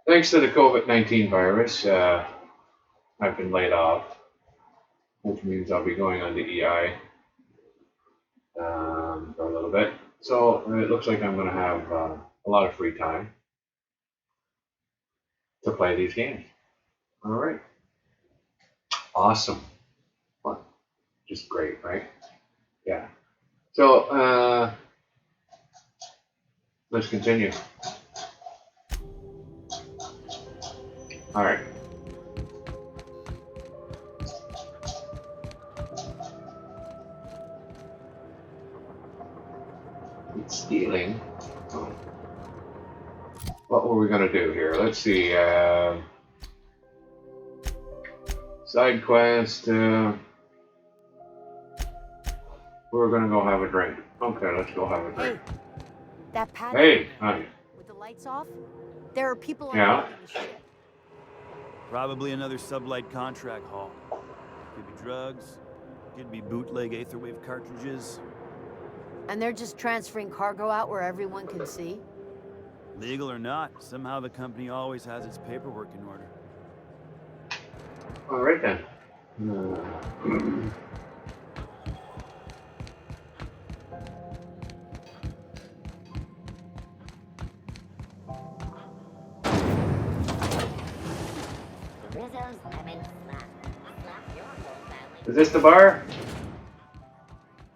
Thanks to the COVID-19 virus, I've been laid off, which means I'll be going on to EI for a little bit. So it looks like I'm going to have a lot of free time to play these games. All right. Awesome. Fun. Just great, right? Yeah. So let's continue. All right. It's stealing. Oh. What were we gonna do here? Let's see. Side quest. We're gonna go have a drink. Okay, let's go have a drink. Hey, that pad. Hey, honey. With the lights off, there are people Yeah. unloading the ship. Probably another sublight contract haul. Could be drugs. Could be bootleg Aetherwave cartridges. And they're just transferring cargo out where everyone can see? Legal or not, somehow the company always has its paperwork in order. All right then. Is this the bar?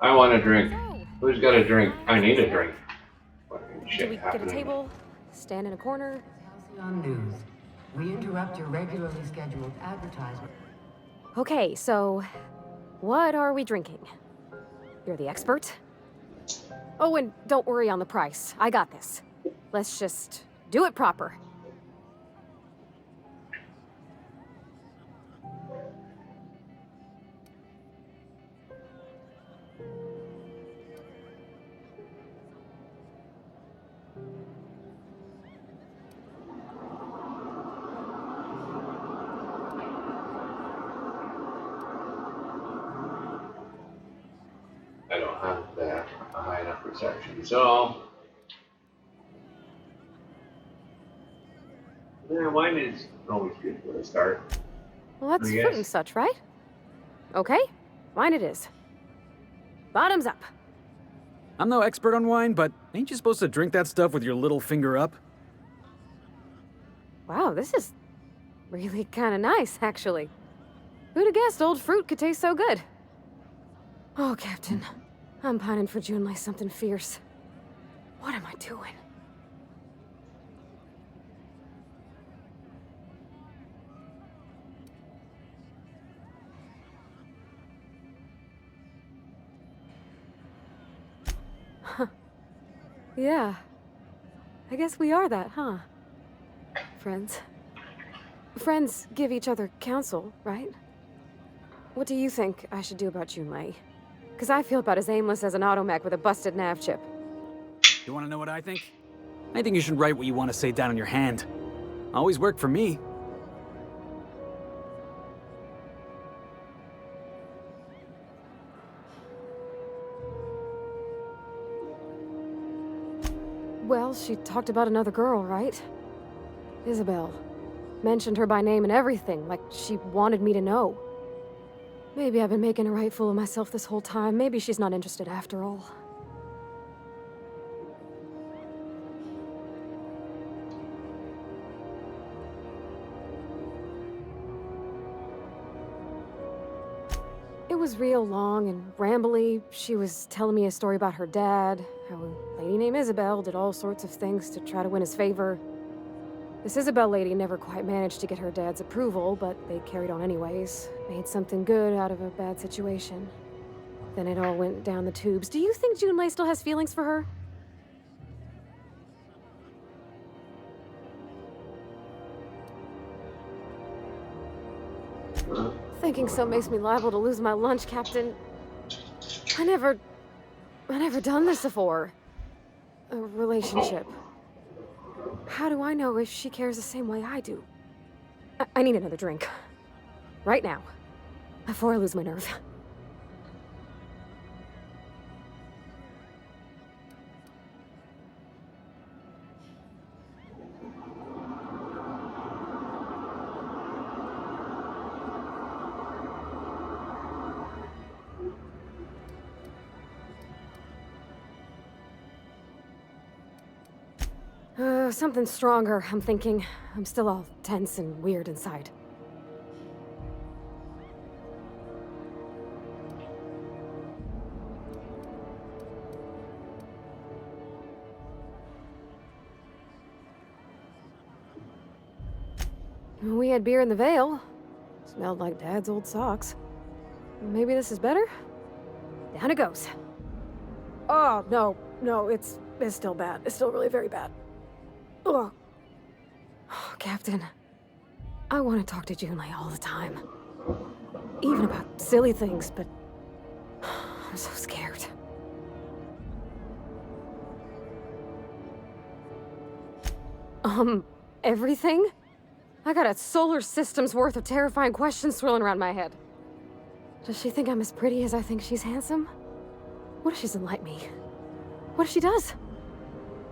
I want a drink. Who's got a drink? I need a drink. Fucking shit Do we happening. get a table? Stand in a corner? Halcyon News. We interrupt your regularly scheduled advertisement. Okay, so what are we drinking? You're the expert? Oh, and don't worry on the price. I got this. Let's just do it proper. I don't have that a high enough reception, so yeah, wine is always good for a start. Well, that's I fruit and guess. such, right? Okay, wine it is. Bottoms up. I'm no expert on wine, but ain't you supposed to drink that stuff with your little finger up? Wow, this is really kind of nice, actually. Who'd have guessed old fruit could taste so good? Oh, Captain. I'm pining for June like something fierce. What am I doing? Huh. Yeah. I guess we are that, huh? Friends. Friends give each other counsel, right? What do you think I should do about Junlei? Because I feel about as aimless as an automech with a busted nav chip. You want to know what I think? I think you should write what you want to say down on your hand. Always worked for me. Well, she talked about another girl, right? Isabel. Mentioned her by name and everything, like she wanted me to know. Maybe I've been making a right fool of myself this whole time. Maybe she's not interested after all. It was real long and rambly. She was telling me a story about her dad, how a lady named Isabel did all sorts of things to try to win his favor. This Isabel lady never quite managed to get her dad's approval, but they carried on anyways. Made something good out of a bad situation. Then it all went down the tubes. Do you think Junlei still has feelings for her? Thinking so makes me liable to lose my lunch, Captain. I never done this before. A relationship. How do I know if she cares the same way I do? I need another drink. Right now. Before I lose my nerve. something stronger, I'm thinking. I'm still all tense and weird inside. We had beer in the Vale. Smelled like Dad's old socks. Maybe this is better? Down it goes. Oh, no, it's still bad. It's still really very bad. Ugh. Oh, Captain, I want to talk to Junlei all the time. Even about silly things, but I'm so scared. Everything? I got a solar system's worth of terrifying questions swirling around my head. Does she think I'm as pretty as I think she's handsome? What if she doesn't like me? What if she does?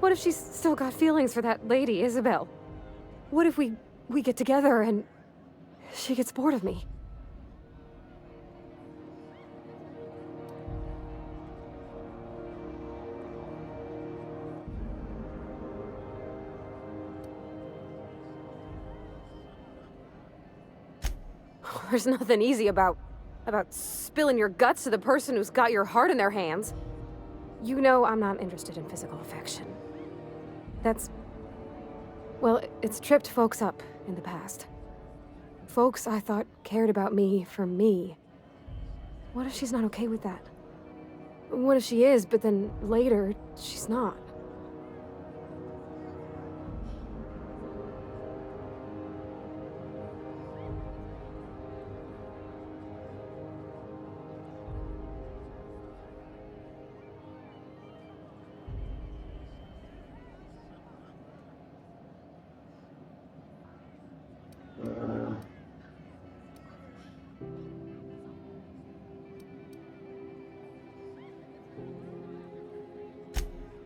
What if she's still got feelings for that lady, Isabel? What if we get together and she gets bored of me? There's nothing easy about spilling your guts to the person who's got your heart in their hands. You know I'm not interested in physical affection. Well, it's tripped folks up in the past. Folks I thought cared about me for me. What if she's not okay with that? What if she is, but then later, she's not?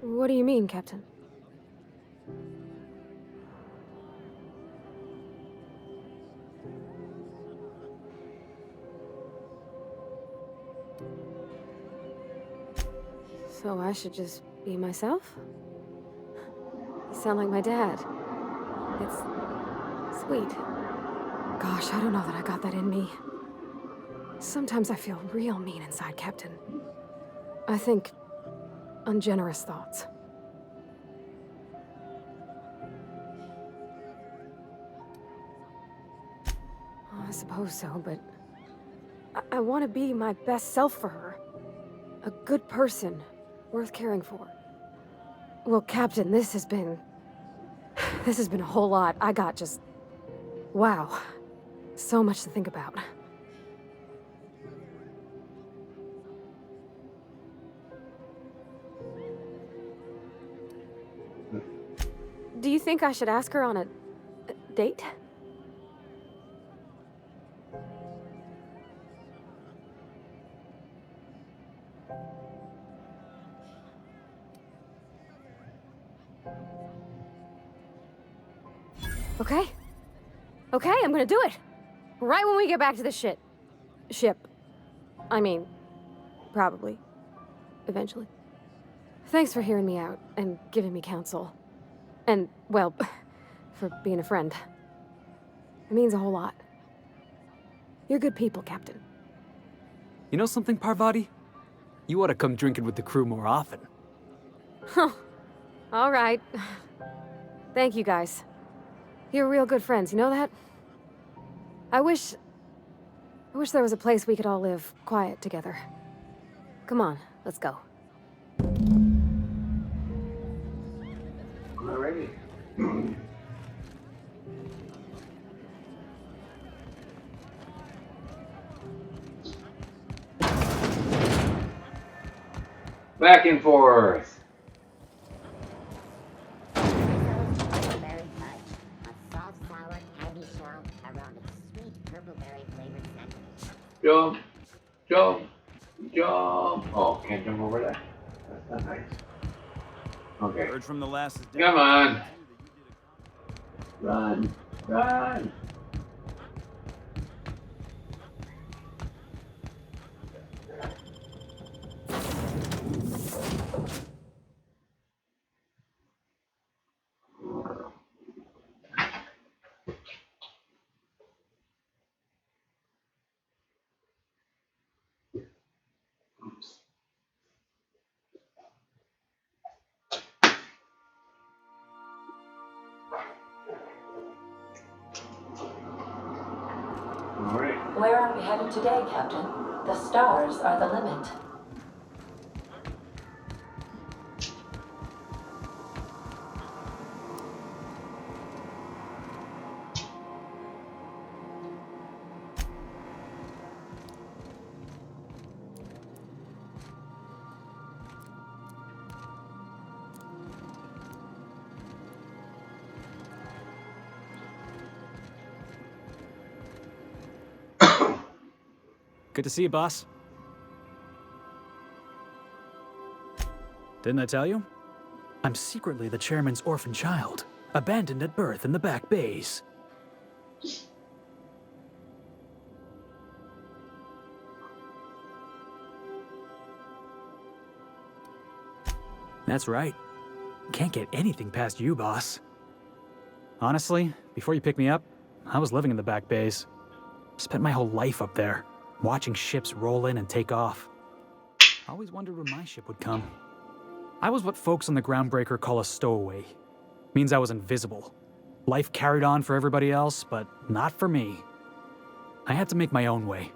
What do you mean, Captain? So I should just be myself? You sound like my dad. It's sweet. Gosh, I don't know that I got that in me. Sometimes I feel real mean inside, Captain. I think ungenerous thoughts. I suppose so, but I want to be my best self for her. A good person, worth caring for. Well, Captain, this has been a whole lot. I got just... wow. So much to think about. Do you think I should ask her on a date? Okay. Okay, I'm gonna do it. Right when we get back to the ship. I mean, probably. Eventually. Thanks for hearing me out and giving me counsel. And, well, for being a friend. It means a whole lot. You're good people, Captain. You know something, Parvati? You ought to come drinking with the crew more often. Huh. All right. Thank you, guys. You're real good friends, you know that? I wish there was a place we could all live quiet together. Come on, let's go. Alrighty. Back and forth. Berry fudge, a soft, sour candy shell around a sweet purple berry flavored sandwich. Jump, jump, jump. Oh, can't jump over that. That's not nice. Okay. Heard from the last is Come on. Run, run. Where are we headed today, Captain? The stars are the limit. Good to see you, boss. Didn't I tell you? I'm secretly the chairman's orphan child, abandoned at birth in the back bays. That's right. Can't get anything past you, boss. Honestly, before you picked me up, I was living in the back bays. Spent my whole life up there, watching ships roll in and take off. I always wondered when my ship would come. I was what folks on the Groundbreaker call a stowaway. Means I was invisible. Life carried on for everybody else, but not for me. I had to make my own way.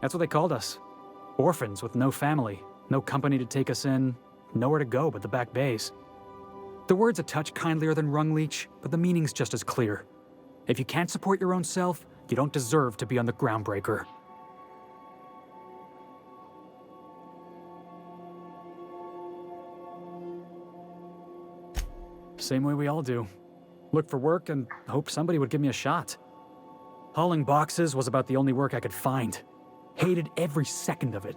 That's what they called us. Orphans with no family, no company to take us in, nowhere to go but the back bays. The word's a touch kindlier than Rungleech, but the meaning's just as clear. If you can't support your own self, you don't deserve to be on the Groundbreaker. Same way we all do. Look for work and hope somebody would give me a shot. Hauling boxes was about the only work I could find. Hated every second of it.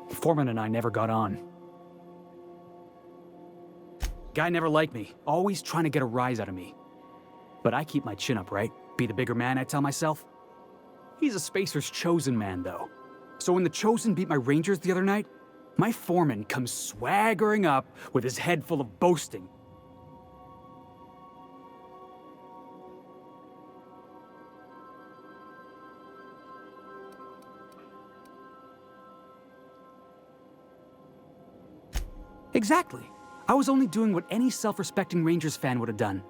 Foreman and I never got on. Guy never liked me, always trying to get a rise out of me. But I keep my chin up, right? Be the bigger man, I tell myself. He's a Spacer's chosen man, though. So when the Chosen beat my Rangers the other night, my foreman comes swaggering up with his head full of boasting. Exactly. I was only doing what any self-respecting Rangers fan would have done.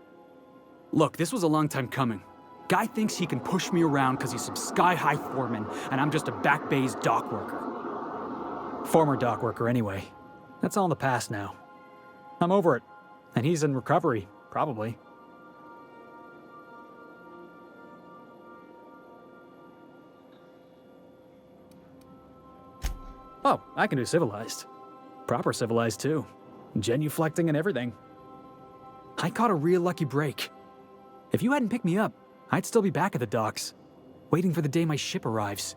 Look, this was a long time coming. Guy thinks he can push me around because he's some sky-high foreman, and I'm just a back bay's dock worker. Former dock worker, anyway. That's all in the past now. I'm over it, and he's in recovery, probably. Oh, I can do civilized. Proper civilized, too. Genuflecting and everything. I caught a real lucky break. If you hadn't picked me up, I'd still be back at the docks, waiting for the day my ship arrives.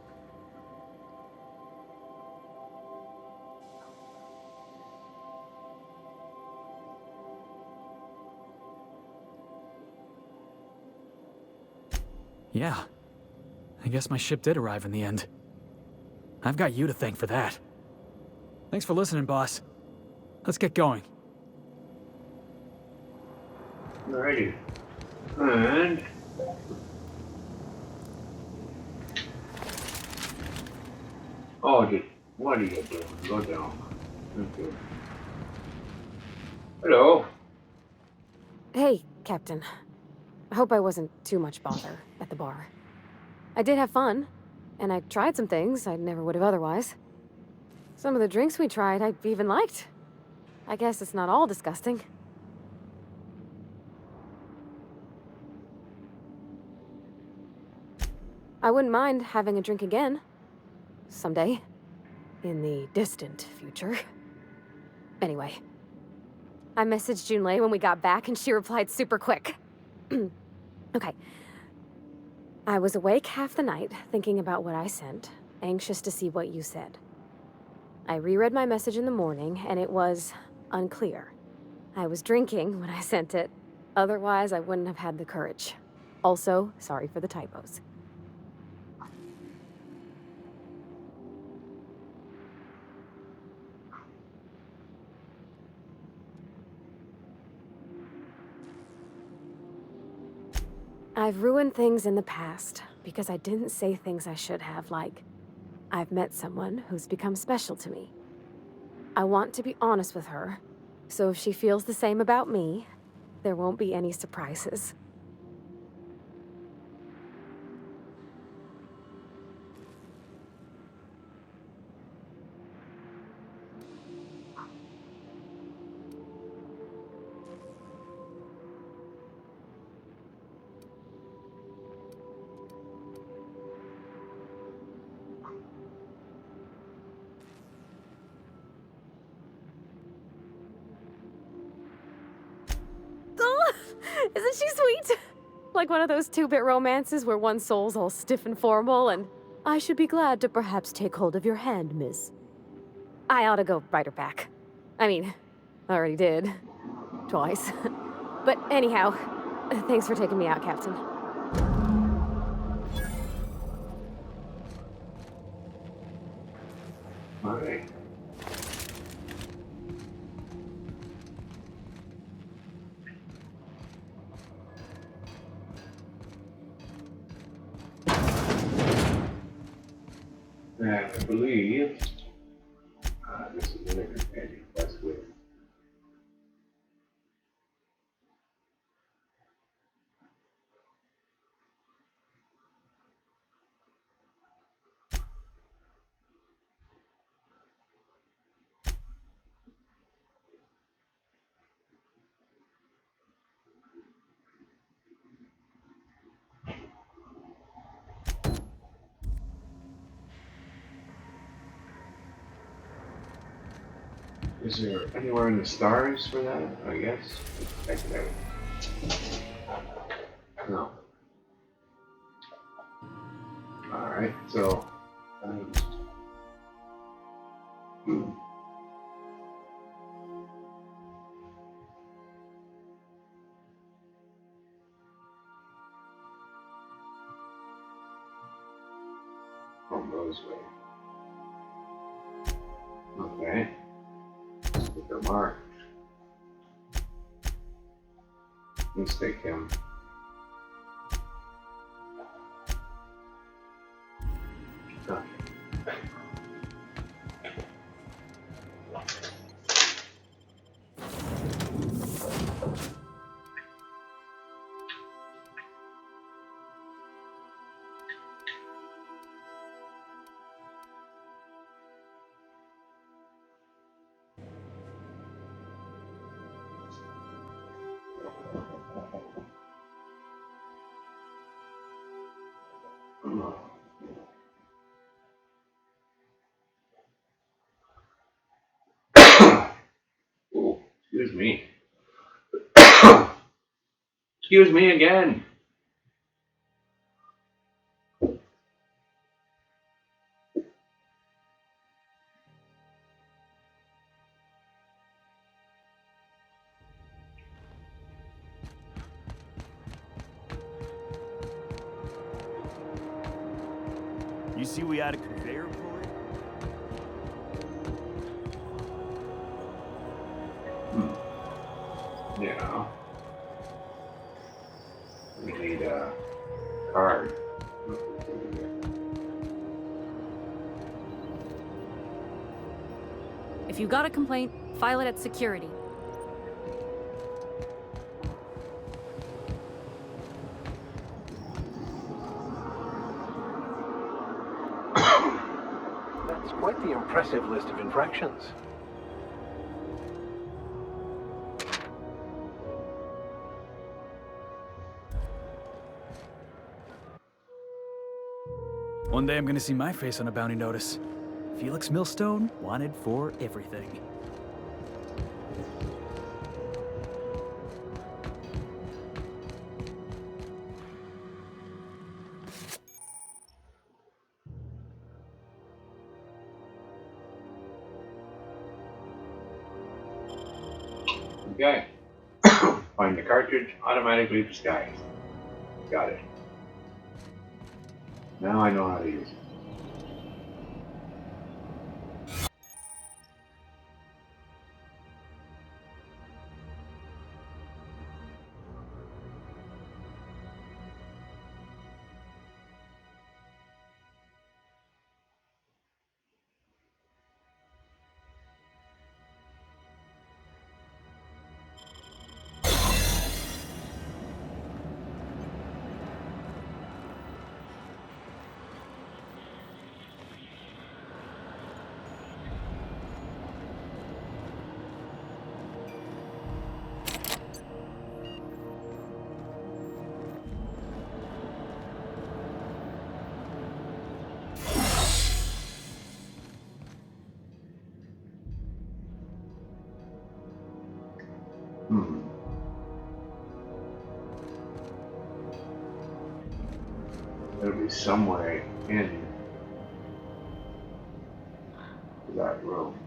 Yeah, I guess my ship did arrive in the end. I've got you to thank for that. Thanks for listening, boss. Let's get going. Alrighty. And what are you doing? Go down. Okay. Hello. Hey, Captain. I hope I wasn't too much bother at the bar. I did have fun, and I tried some things I never would have otherwise. Some of the drinks we tried I even liked. I guess it's not all disgusting. I wouldn't mind having a drink again. Someday. In the distant future. Anyway. I messaged Junlei when we got back and she replied super quick. Okay. I was awake half the night, thinking about what I sent, anxious to see what you said. I reread my message in the morning, and it was unclear. I was drinking when I sent it. Otherwise, I wouldn't have had the courage. Also, sorry for the typos. I've ruined things in the past because I didn't say things I should have, like, I've met someone who's become special to me. I want to be honest with her, So if she feels the same about me, there won't be any surprises. Oh, isn't she sweet? Like one of those two-bit romances where one soul's all stiff and formal and I should be glad to perhaps take hold of your hand, miss. I ought to go write her back. I mean, I already did. Twice. But anyhow, thanks for taking me out, Captain. Alright. And I believe this is another companion quest with. Is there anywhere in the stars for that? I guess. Check it out. No. Alright, so. Hmm. From those way. Okay. With the mark. Mistake him. Okay. Oh, excuse me. Excuse me again. You see we had a conveyor pulley? Yeah. We need a card. If you got a complaint, file it at security. That's quite the impressive list of infractions. One day I'm gonna see my face on a bounty notice. Felix Millstone, wanted for everything. Okay. Find the cartridge automatically disguised. Got it. Now I know how to use it. somewhere in that room.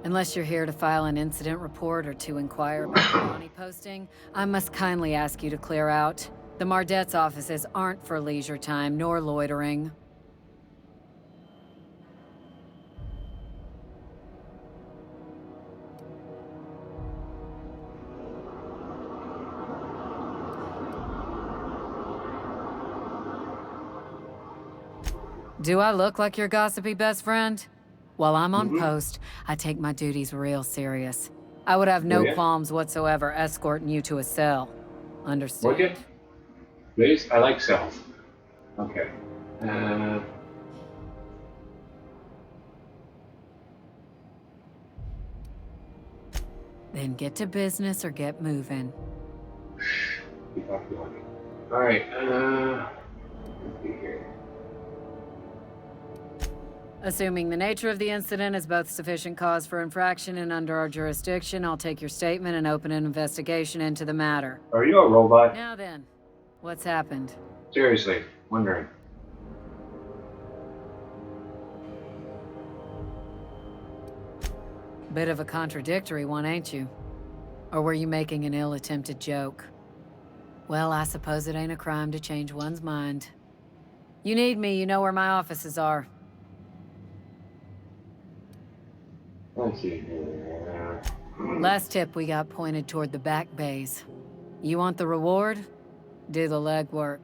Unless you're here to file an incident report or to inquire about the Bonnie posting, I must kindly ask you to clear out. The Mardet's offices aren't for leisure time nor loitering. Do I look like your gossipy best friend? While I'm on post, I take my duties real serious. I would have no qualms whatsoever escorting you to a cell. Understood? Okay. Please, I like cells. Okay. Then get to business or get moving. Keep off going. All right. Let's see here. Assuming the nature of the incident is both sufficient cause for infraction and under our jurisdiction, I'll take your statement and open an investigation into the matter. Are you a robot? Now then, what's happened? Seriously, wondering. Bit of a contradictory one, ain't you? Or were you making an ill-attempted joke? Well, I suppose it ain't a crime to change one's mind. You need me, you know where my offices are. Let's see here. Last tip we got pointed toward the back bays. You want the reward? Do the legwork.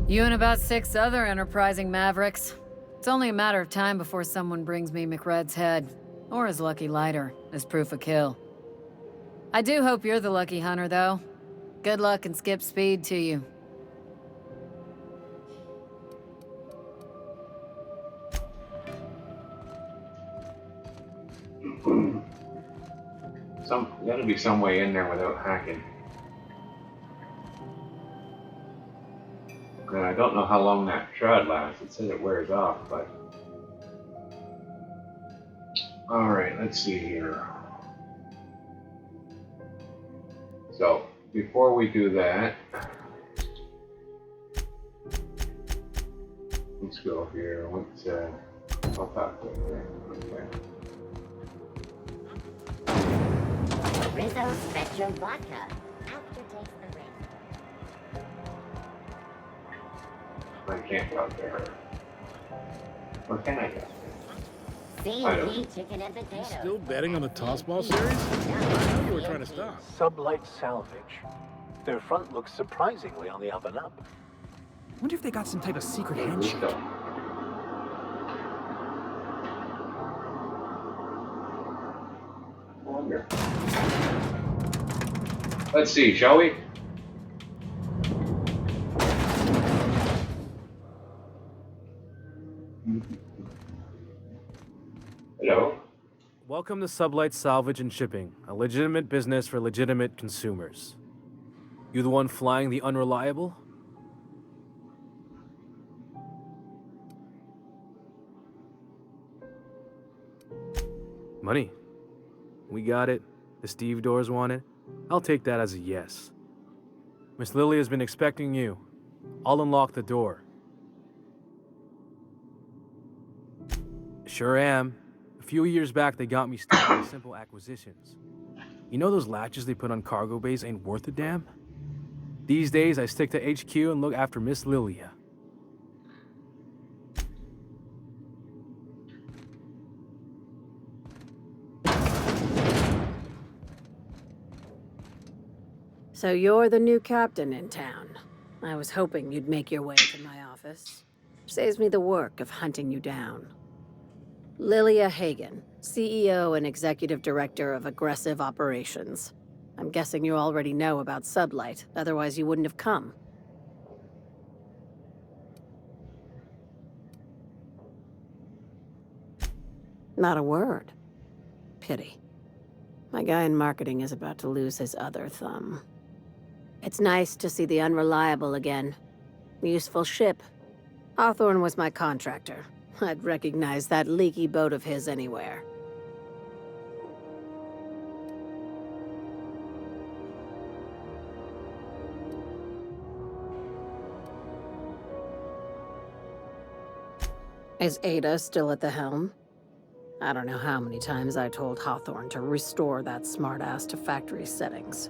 You and about 6 other enterprising mavericks. It's only a matter of time before someone brings me McRed's head, or his lucky lighter, as proof of kill. I do hope you're the lucky hunter, though. Good luck and skip speed to you. Gotta be some way in there without hacking. And I don't know how long that shroud lasts. It says it wears off, but... Alright, let's see here. So, before we do that... Let's go here. Let's, I'll talk to you. Okay. Rizzo Spectrum Vodka. Aftertaste the ring. I can't go out there. Or can I go? C&D chicken and potato. Still betting on the tossball series? I know you were trying to stop. Sublight salvage. Their front looks surprisingly on the up and up. Wonder if they got some type of secret Let's handshake. go. I wonder. Let's see, shall we? Hello? Welcome to Sublight Salvage and Shipping, a legitimate business for legitimate consumers. You the one flying the unreliable? Money. We got it. The Steve Doors want it. I'll take that as a yes. Miss Lily has been expecting you. I'll unlock the door. Sure am. A few years back, they got me stuck on simple acquisitions. You know those latches they put on cargo bays ain't worth a damn? These days, I stick to HQ and look after Miss Lilia. So you're the new captain in town. I was hoping you'd make your way to my office. Saves me the work of hunting you down. Lilia Hagen, CEO and Executive Director of Aggressive Operations. I'm guessing you already know about Sublight, otherwise you wouldn't have come. Not a word. Pity. My guy in marketing is about to lose his other thumb. It's nice to see the Unreliable again. Useful ship. Hawthorne was my contractor. I'd recognize that leaky boat of his anywhere. Is Ada still at the helm? I don't know how many times I told Hawthorne to restore that smartass to factory settings.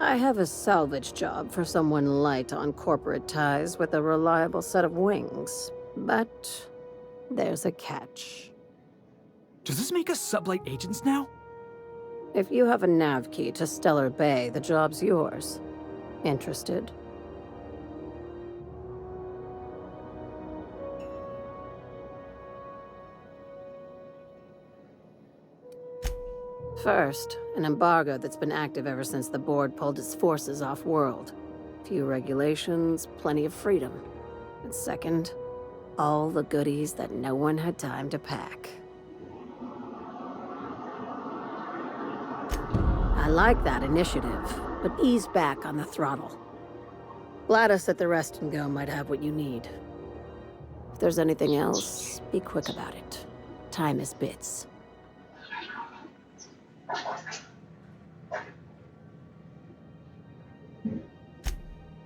I have a salvage job for someone light on corporate ties with a reliable set of wings, but there's a catch. Does this make us sublight agents now? If you have a nav key to Stellar Bay, the job's yours. Interested? First, an embargo that's been active ever since the board pulled its forces off-world. Few regulations, plenty of freedom. And second, all the goodies that no one had time to pack. I like that initiative, but ease back on the throttle. Gladys at the Rest and Go might have what you need. If there's anything else, be quick about it. Time is bits.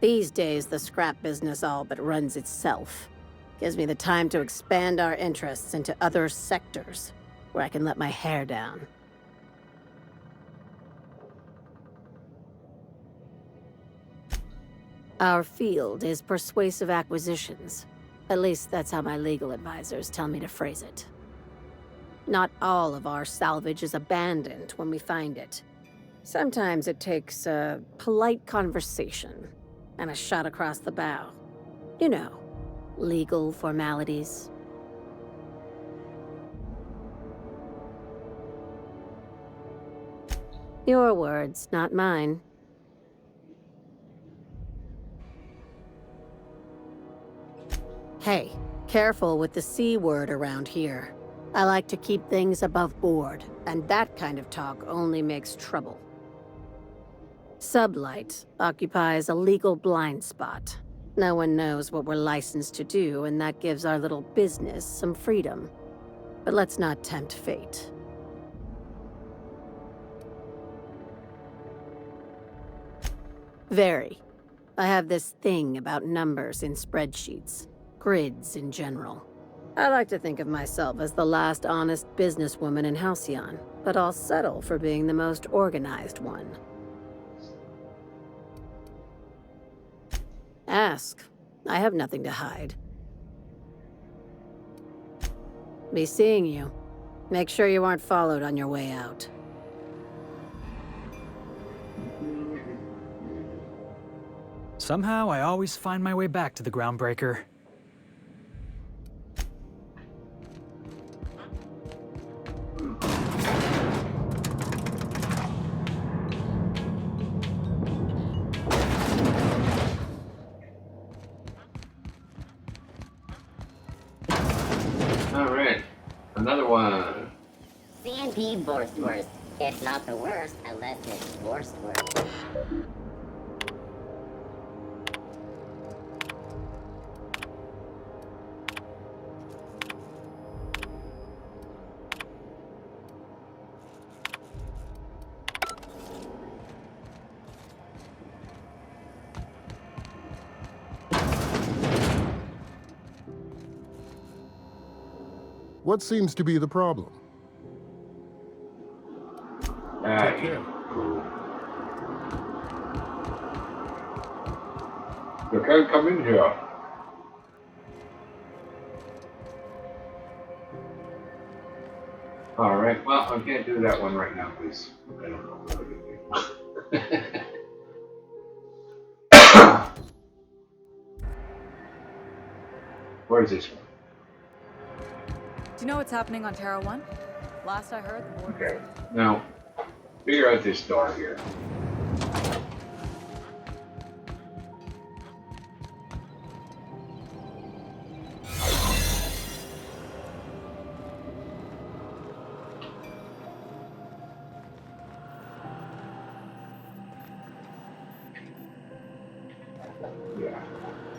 These days, the scrap business all but runs itself. Gives me the time to expand our interests into other sectors, where I can let my hair down. Our field is persuasive acquisitions. At least that's how my legal advisors tell me to phrase it. Not all of our salvage is abandoned when we find it. Sometimes it takes a polite conversation and a shot across the bow. You know, legal formalities. Your words, not mine. Hey, careful with the C word around here. I like to keep things above board, and that kind of talk only makes trouble. Sublight occupies a legal blind spot. No one knows what we're licensed to do, and that gives our little business some freedom. But let's not tempt fate. Very. I have this thing about numbers in spreadsheets. Grids in general. I like to think of myself as the last honest businesswoman in Halcyon, but I'll settle for being the most organized one. Ask. I have nothing to hide. Be seeing you. Make sure you aren't followed on your way out. Somehow, I always find my way back to the Groundbreaker. Alright, another one. CNP Borstwurst. It's not the worst unless it's Borstwurst. What seems to be the problem? Take care. You can't come in here. Alright, well, I can't do that one right now, please. I don't know what to do. Where's this one? Do you know what's happening on Terra 1? Last I heard, the board... Okay, now, figure out this door here. Yeah.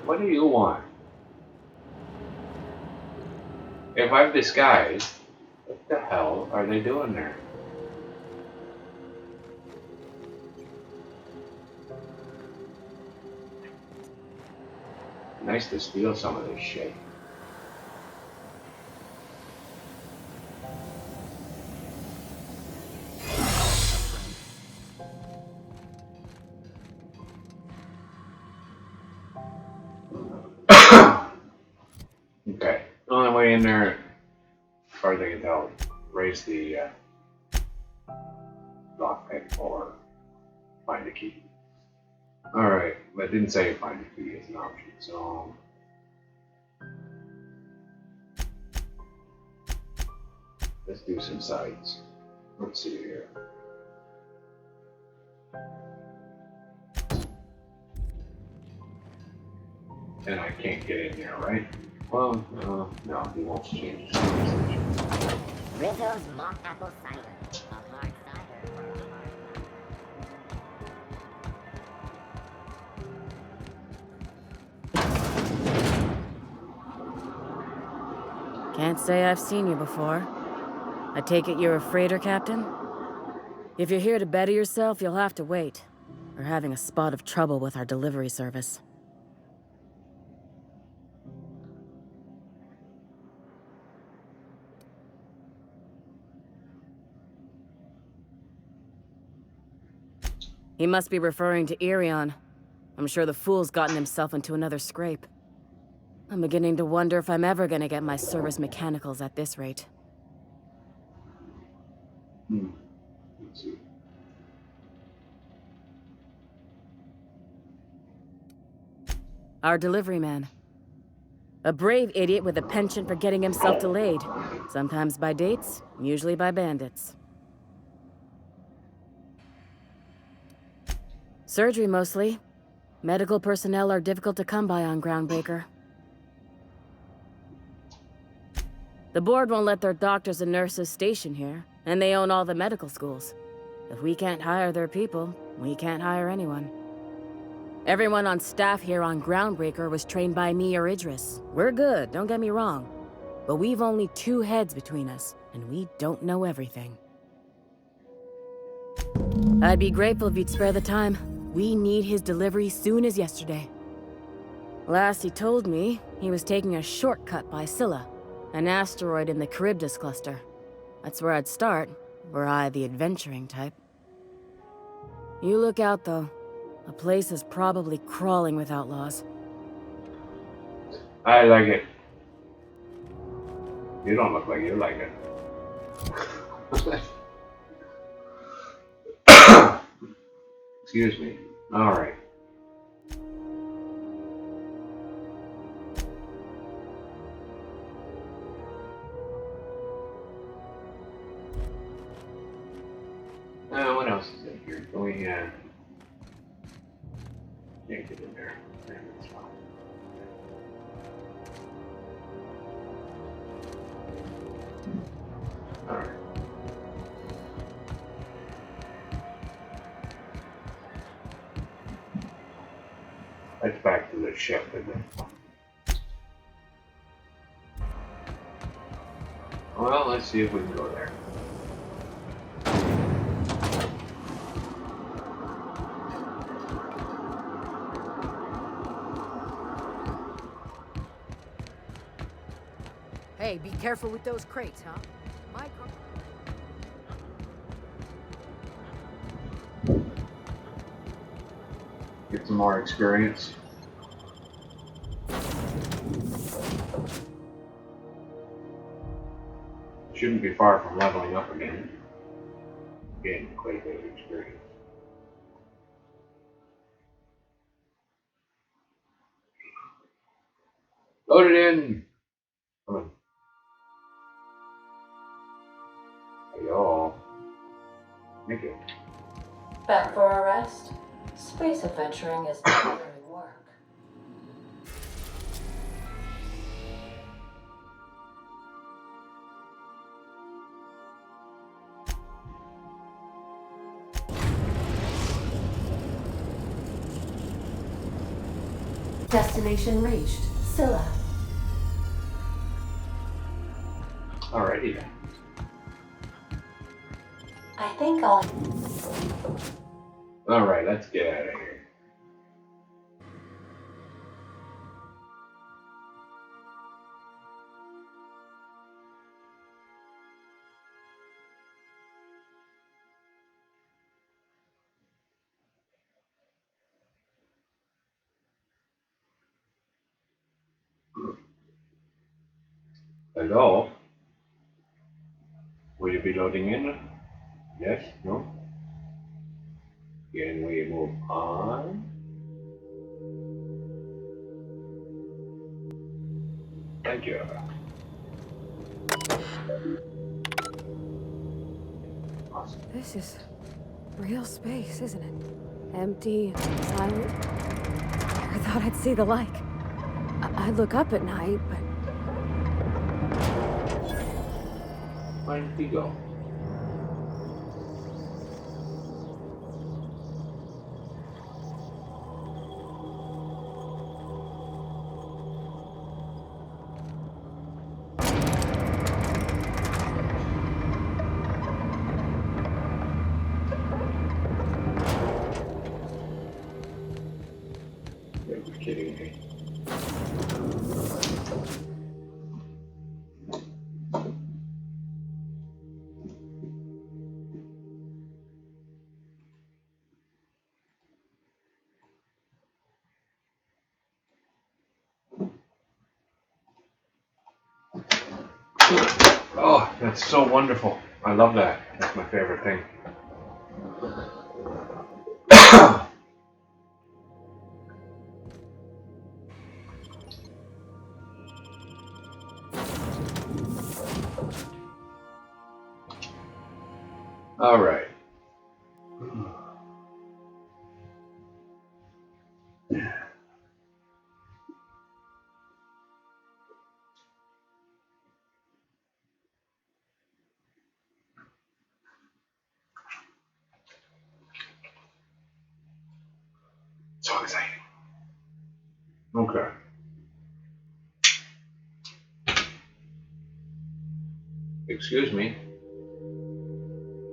What do you want? if I've disguised, what the hell are they doing there? Nice to steal some of this shit. Okay, the only way in there, as far as I can tell, raise the lockpick or find a key. Alright, but it didn't say find a key as an option, so let's do some sides. Let's see here. And I can't get in there, right? Well, no, he won't change. Rizzo's mock apple cider. A hard cider for a hard. Can't say I've seen you before. I take it you're a freighter captain? If you're here to better yourself, you'll have to wait. We're having a spot of trouble with our delivery service. He must be referring to Irion. I'm sure the fool's gotten himself into another scrape. I'm beginning to wonder if I'm ever gonna get my service mechanicals at this rate. Let's see. Our delivery man. A brave idiot with a penchant for getting himself delayed. Sometimes by dates, usually by bandits. Surgery mostly. Medical personnel are difficult to come by on Groundbreaker. The board won't let their doctors and nurses station here, and they own all the medical schools. If we can't hire their people, we can't hire anyone. Everyone on staff here on Groundbreaker was trained by me or Idris. We're good, don't get me wrong. But we've only 2 heads between us, and we don't know everything. I'd be grateful if you'd spare the time. We need his delivery soon as yesterday. Last he told me, he was taking a shortcut by Scylla, an asteroid in the Charybdis cluster. That's where I'd start, were I the adventuring type. You look out, though. The place is probably crawling with outlaws. I like it. You don't look like you like it. Excuse me. All right. What else is in here? Can we, can't get in there. That's fine. All right. Let's back to the ship again. Well, let's see if we can go there. Hey, be careful with those crates, huh? Get some more experience. Shouldn't be far from leveling up again. Gain quite a bit of experience. Load it in! Come on. Yo. Thank you. Back for a rest? Space adventuring is tiring work. Destination reached. Scylla. Alrighty then. I think I'll... Alright, let's get out of here. Hello? Will you be loading in? Yes? No? Can we move on? Thank you. Awesome. This is real space, isn't it? Empty, silent. I thought I'd see the like. I'd look up at night, but... Where did he go? You're kidding me. Oh, that's so wonderful. I love that. That's my favorite thing. All right. So exciting. Okay. Excuse me.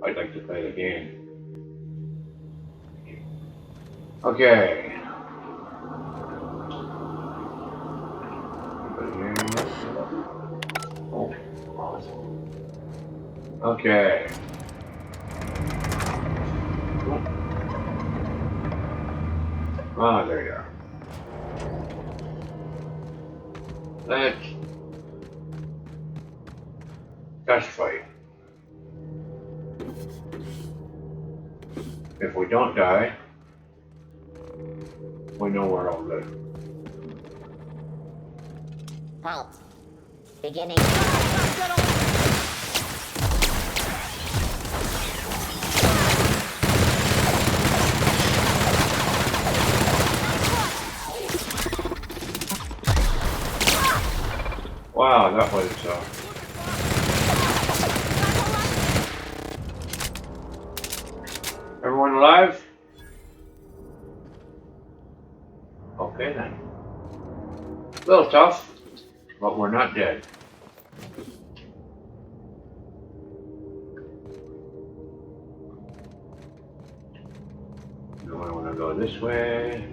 I'd like to play the game. Okay. Oh, awesome. Okay. Ah, there you are. Let's test fight. If we don't die, we know we're all good. Halt. Beginning. Wow, that was everyone alive? Okay then. A little tough, but we're not dead. No, I want to go this way.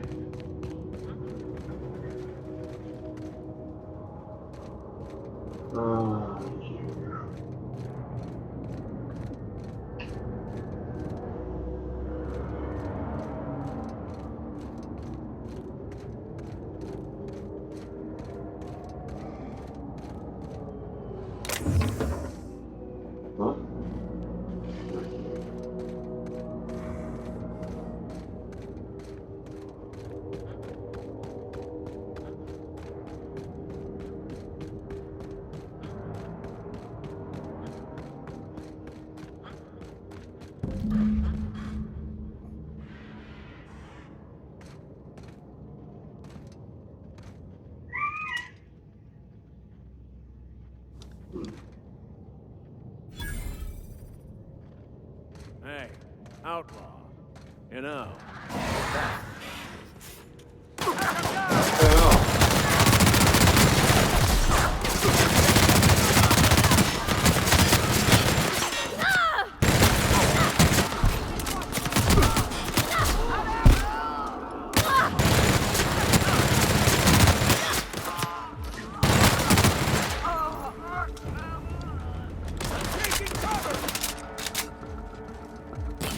Hey, outlaw. You know.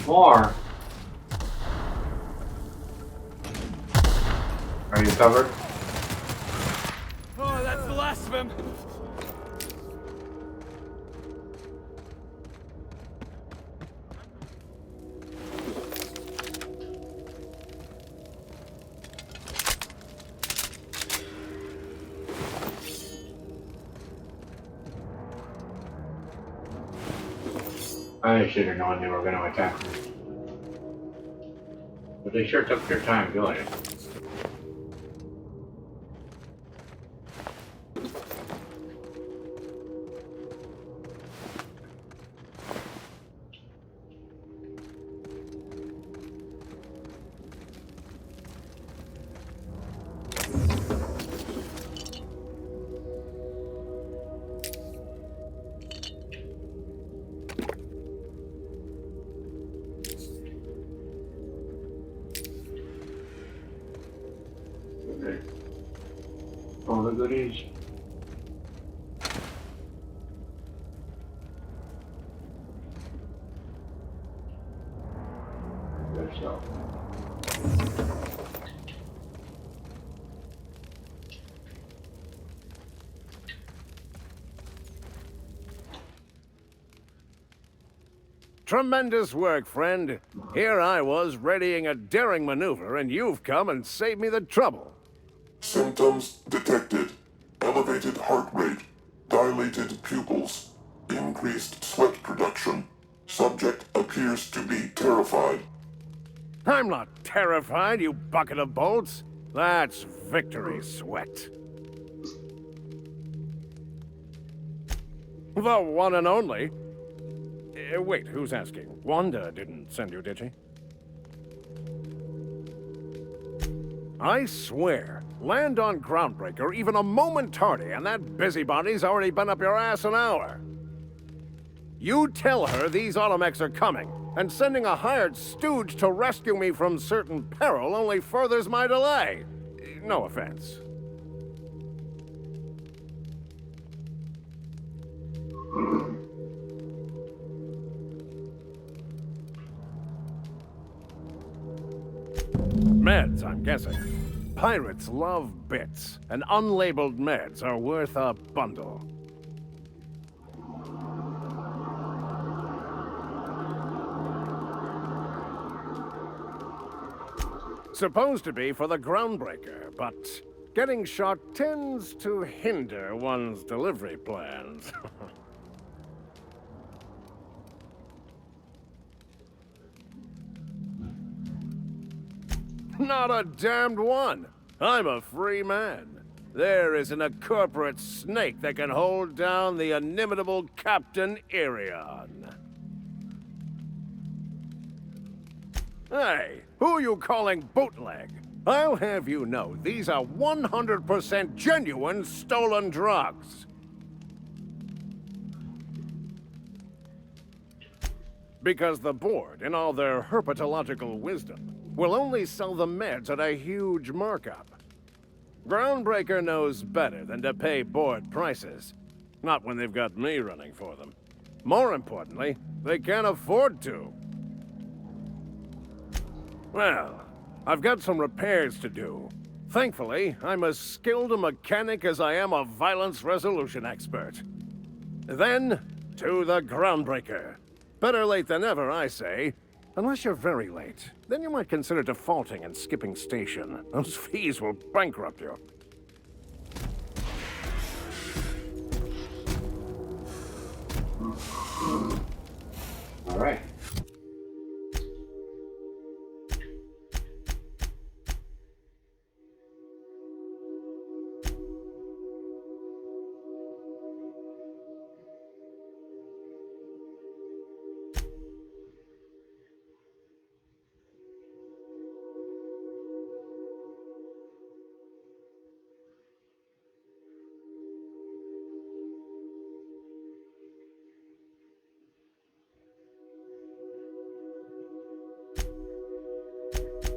More. Are you covered? Oh, that's the last of him. I should have known they were going to attack me. But they sure took their time doing it. Okay. All the goodies. Good stuff. Tremendous work, friend. Here I was readying a daring maneuver, and you've come and saved me the trouble. Symptoms detected. Elevated heart rate, dilated pupils, increased sweat production. Subject appears to be terrified. I'm not terrified, you bucket of bolts. That's victory sweat. The one and only. Wait, who's asking? Wanda didn't send you, did she? I swear, land on Groundbreaker even a moment tardy, and that busybody's already been up your ass an hour. You tell her these automechs are coming, and sending a hired stooge to rescue me from certain peril only furthers my delay. No offense. Meds, I'm guessing. Pirates love bits, and unlabeled meds are worth a bundle. Supposed to be for the Groundbreaker, but getting shot tends to hinder one's delivery plans. Not a damned one. I'm a free man. There isn't a corporate snake that can hold down the inimitable Captain Irion. Hey, who are you calling bootleg? I'll have you know these are 100% genuine stolen drugs. Because the board, in all their herpetological wisdom, will only sell the meds at a huge markup. Groundbreaker knows better than to pay board prices. Not when they've got me running for them. More importantly, they can't afford to. Well, I've got some repairs to do. Thankfully, I'm as skilled a mechanic as I am a violence resolution expert. Then, to the Groundbreaker. Better late than never, I say. Unless you're very late. Then you might consider defaulting and skipping station. Those fees will bankrupt you. All right.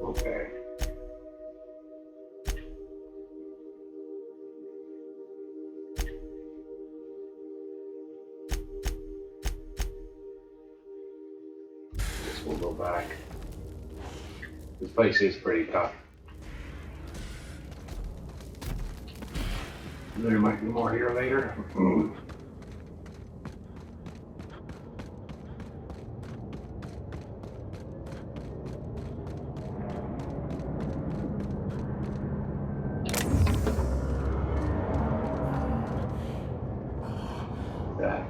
Okay. This will go back. This place is pretty tough. There might be more here later. That.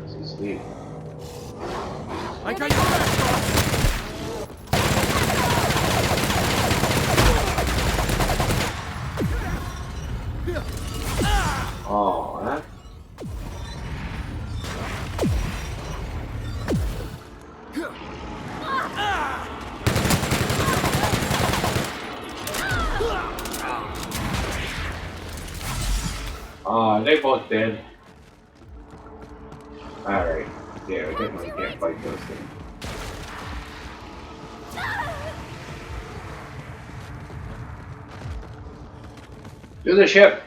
This is neat. I got your back, Oh, that. Oh, they both dead. Alright. Yeah, we definitely can't fight those things. To the ship!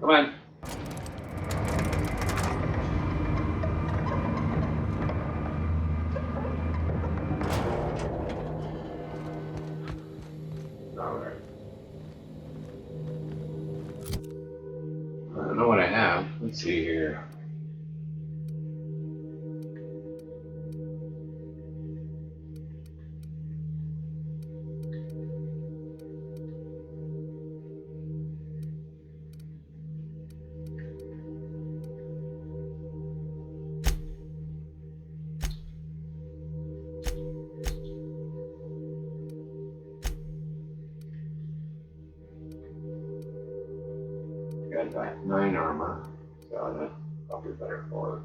Come on. Alright. I don't know what I have. Let's see here. Got that 9 armor, so that's probably better for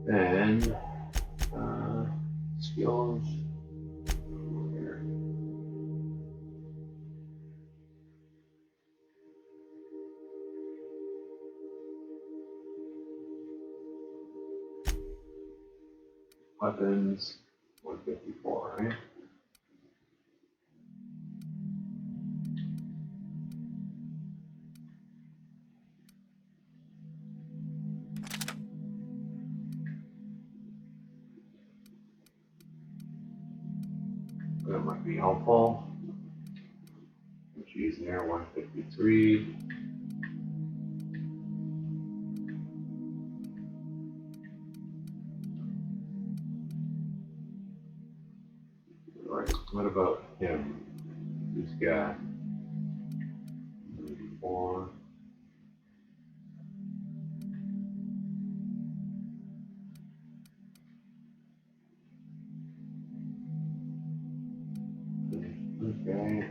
it. And skills. Here. Weapons, 154, right? That might be helpful. She's there, 153. Alright, what about him? He's got 34. Okay.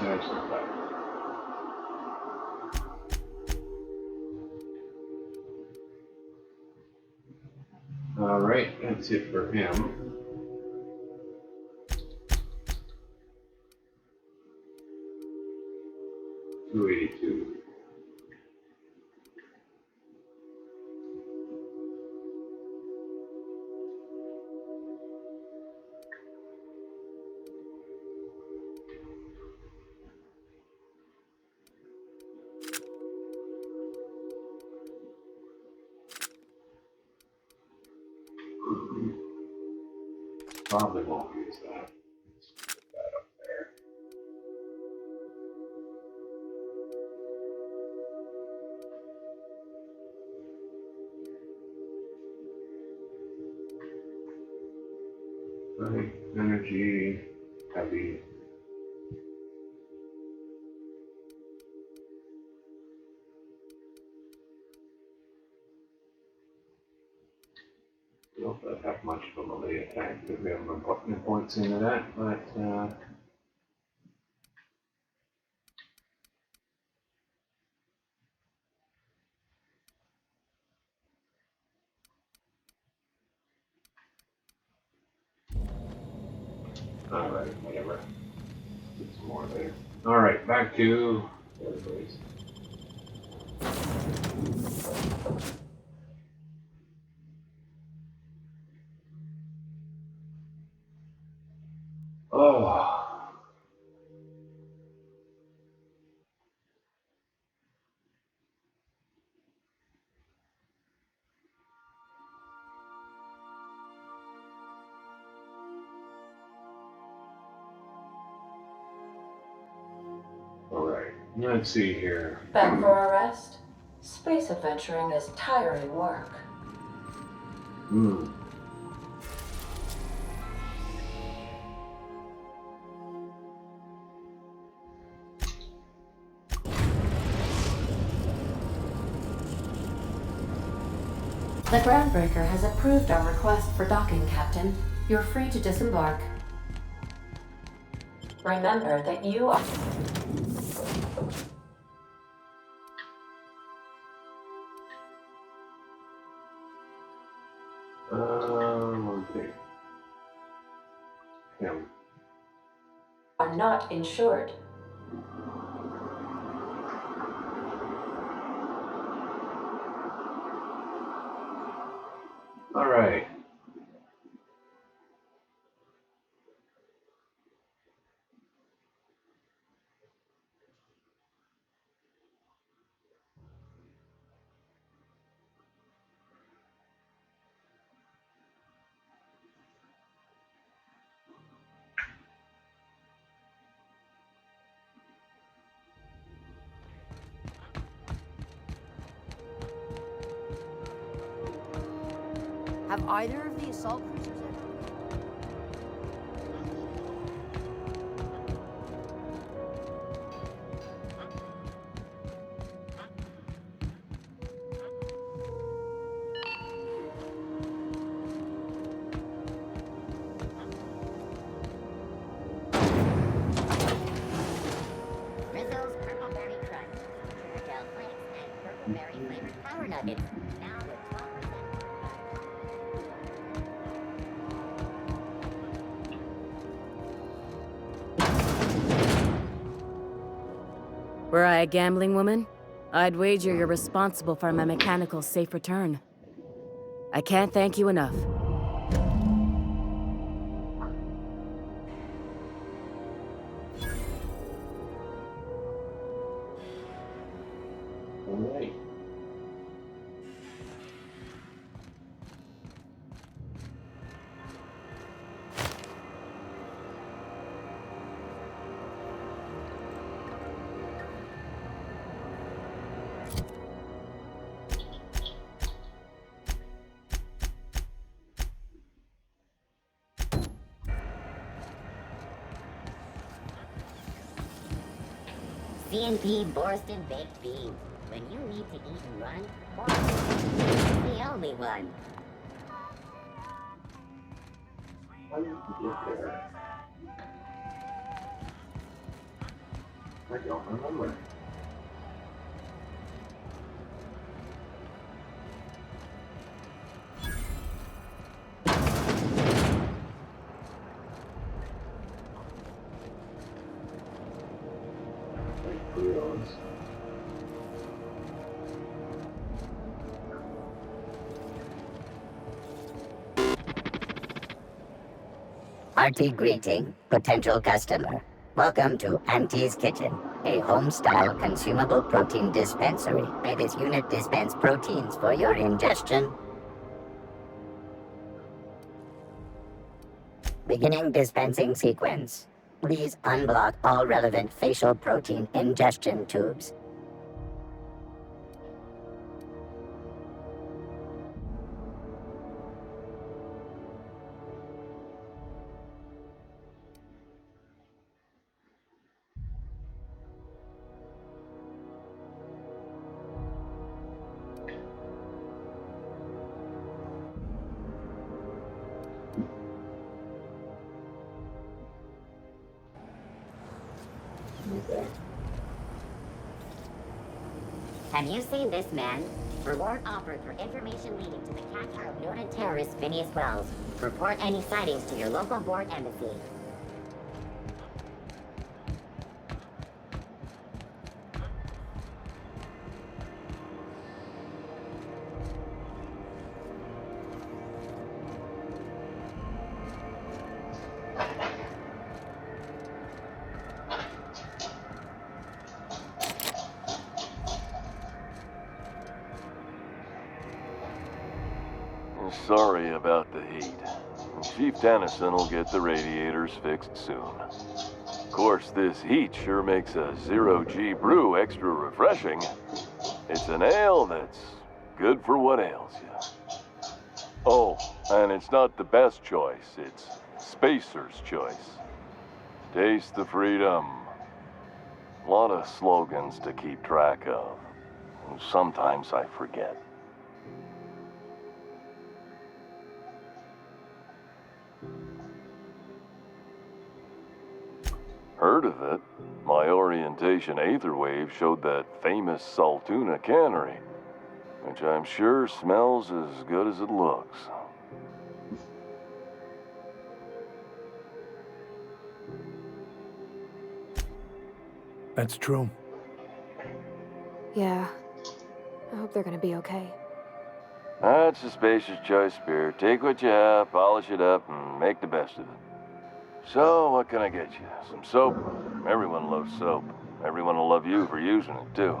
That's not bad. Alright, that's it for him. $282. Probably won't use that. Let's put that up there. Right, energy, heavy. I don't know if I have much of a melee attack because we haven't been putting points into that, but alright, whatever. Get some more later. Alright, back to the other place. Oh. Alright, let's see here. Back for a rest? Space adventuring is tiring work. The Groundbreaker has approved our request for docking, Captain. You're free to disembark. Remember that you are... One thing. Him. are not insured. Alright. Have either of the assault cruisers ever... Rizzle's Purple Berry Crunch, Turtle Flakes, and Purple Berry flavored Power Nuggets. Now with 12%. Were I a gambling woman, I'd wager you're responsible for my mechanical safe return. I can't thank you enough. Alright. C&P Borston Baked Beans. When you need to eat and run, Borston is the only one. How did you get there? I don't remember. Hearty greeting, potential customer. Welcome to Auntie's Kitchen, a home-style consumable protein dispensary. May this unit dispense proteins for your ingestion. Beginning dispensing sequence. Please unblock all relevant facial protein ingestion tubes. Have you seen this man? Reward offered for information leading to the capture of noted terrorist Phineas Wells. Report any sightings to your local board embassy. Sorry about the heat. Chief Tennyson will get the radiators fixed soon. Of course, this heat sure makes a zero-G brew extra refreshing. It's an ale that's good for what ails you. Oh, and it's not the best choice, it's Spacer's choice. Taste the freedom. A lot of slogans to keep track of. Sometimes I forget. Heard of it. My orientation aetherwave showed that famous Saltuna cannery, which I'm sure smells as good as it looks. That's true. Yeah. I hope they're gonna be okay. That's a Spacer's choice beer. Take what you have, polish it up, and make the best of it. So, what can I get you? Some soap? Everyone loves soap. Everyone will love you for using it, too.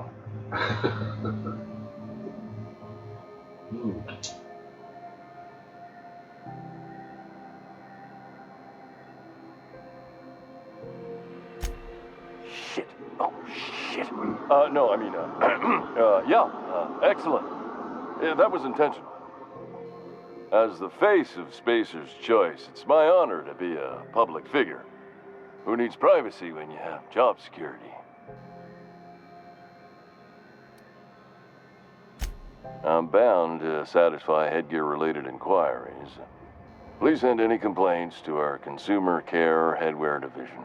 Shit. Oh, shit. No, I mean, excellent. Yeah, that was intentional. As the face of Spacer's choice, it's my honor to be a public figure. Who needs privacy when you have job security? I'm bound to satisfy headgear-related inquiries. Please send any complaints to our Consumer Care Headwear Division.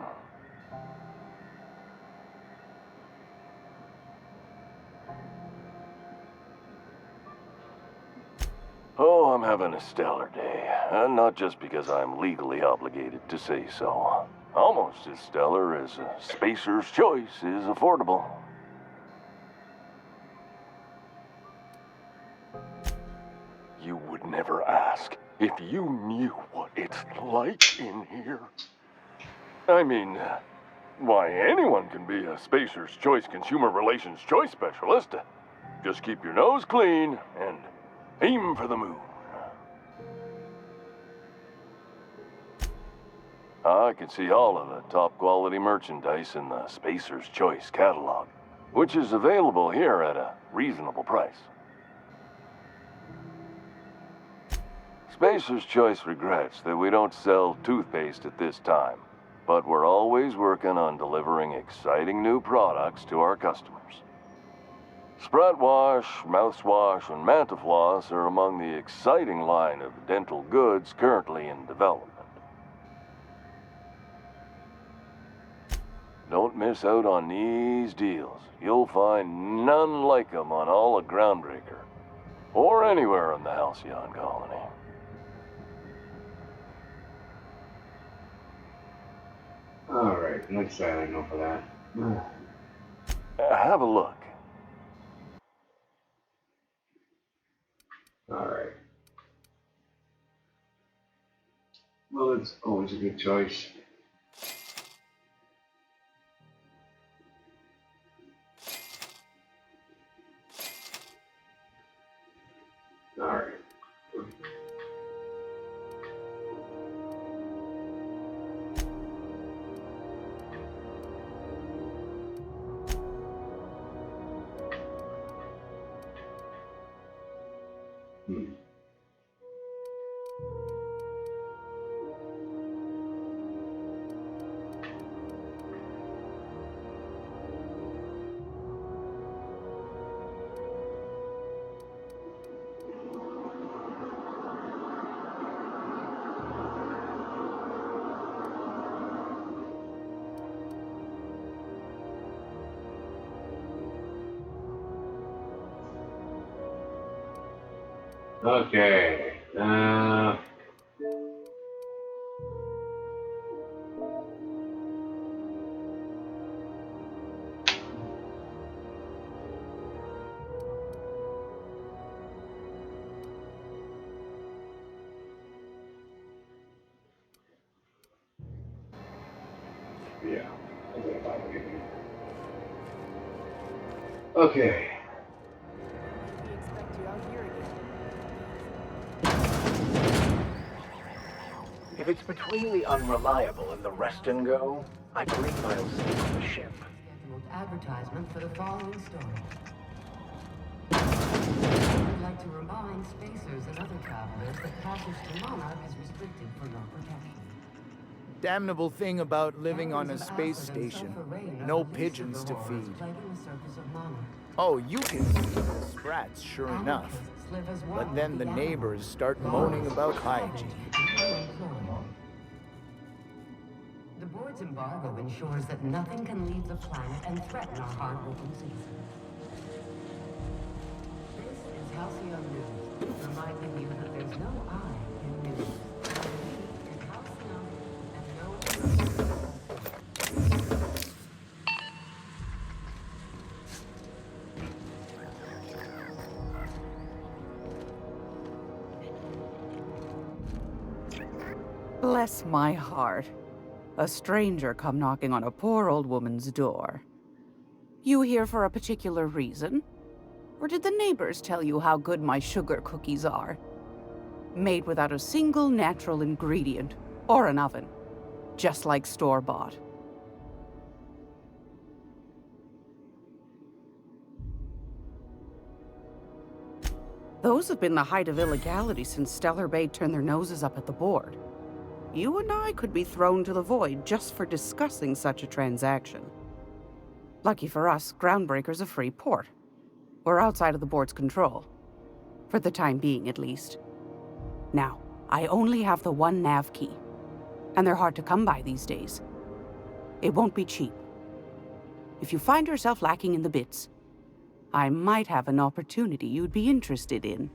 Oh, I'm having a stellar day. Not just because I'm legally obligated to say so. Almost as stellar as a Spacer's choice is affordable. You would never ask if you knew what it's like in here. I mean, why, anyone can be a Spacer's Choice Consumer Relations Choice Specialist. Just keep your nose clean and aim for the moon. I can see all of the top quality merchandise in the Spacer's Choice catalog, which is available here at a reasonable price. Spacer's Choice regrets that we don't sell toothpaste at this time, but we're always working on delivering exciting new products to our customers. Sprat Wash, Mouthwash, and Mantafloss are among the exciting line of dental goods currently in development. Don't miss out on these deals. You'll find none like them on all of Groundbreaker, or anywhere in the Halcyon colony. Alright, next side I know for that. Have a look. Alright. Well, it's always a good choice. Alright. Hmm. Okay. Yeah. Okay. If it's between the unreliable and the rest and go, I believe I'll sleep on the ship. Scheduled advertisement for the following story. I'd like to remind spacers and other travelers that passage to Monarch is restricted for your protection. Damnable thing about living on a space station. No pigeons to feed. Oh, you can feed the sprats, sure enough. But then the neighbors start moaning about hygiene. The board's embargo ensures that nothing can leave the planet and threaten our hard-working citizens. This is Halcyon News, reminding you that there's no I in news. It's Halcyon and no Bless my heart. A stranger come knocking on a poor old woman's door. You here for a particular reason? Or did the neighbors tell you how good my sugar cookies are? Made without a single natural ingredient, or an oven. Just like store-bought. Those have been the height of illegality since Stellar Bay turned their noses up at the board. You and I could be thrown to the void just for discussing such a transaction. Lucky for us, Groundbreaker's a free port. We're outside of the board's control. For the time being, at least. Now, I only have the one nav key. And they're hard to come by these days. It won't be cheap. If you find yourself lacking in the bits, I might have an opportunity you'd be interested in.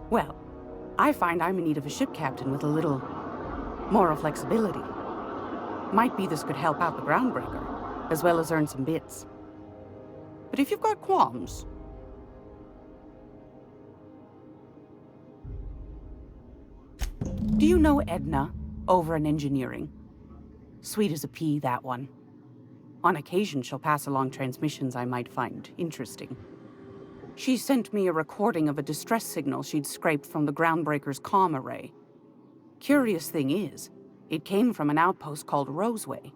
Well, I find I'm in need of a ship captain with a little moral flexibility. Might be this could help out the Groundbreaker, as well as earn some bits. But if you've got qualms... Do you know Edna, over in engineering? Sweet as a pea, that one. On occasion, she'll pass along transmissions I might find interesting. She sent me a recording of a distress signal she'd scraped from the Groundbreaker's comm array. Curious thing is, it came from an outpost called Roseway.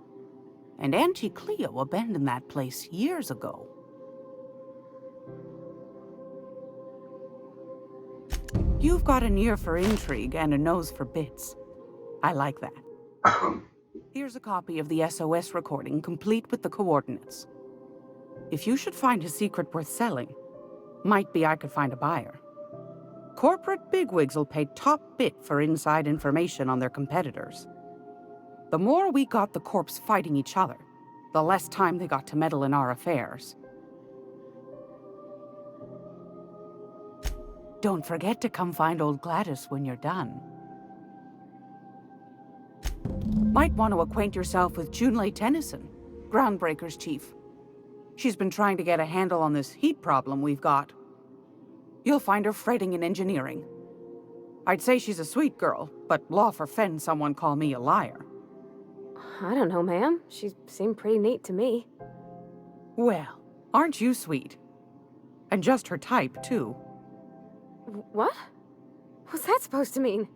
And Auntie Cleo abandoned that place years ago. You've got an ear for intrigue and a nose for bits. I like that. Here's a copy of the SOS recording, complete with the coordinates. If you should find a secret worth selling, might be I could find a buyer. Corporate bigwigs will pay top bit for inside information on their competitors. The more we got the corps fighting each other, the less time they got to meddle in our affairs. Don't forget to come find old Gladys when you're done. Might want to acquaint yourself with Junlei Tennyson, Groundbreaker's chief. She's been trying to get a handle on this heat problem we've got. You'll find her fretting in engineering. I'd say she's a sweet girl, but law forfend someone call me a liar. I don't know, ma'am. She seemed pretty neat to me. Well, aren't you sweet? And just her type, too. What? What's that supposed to mean?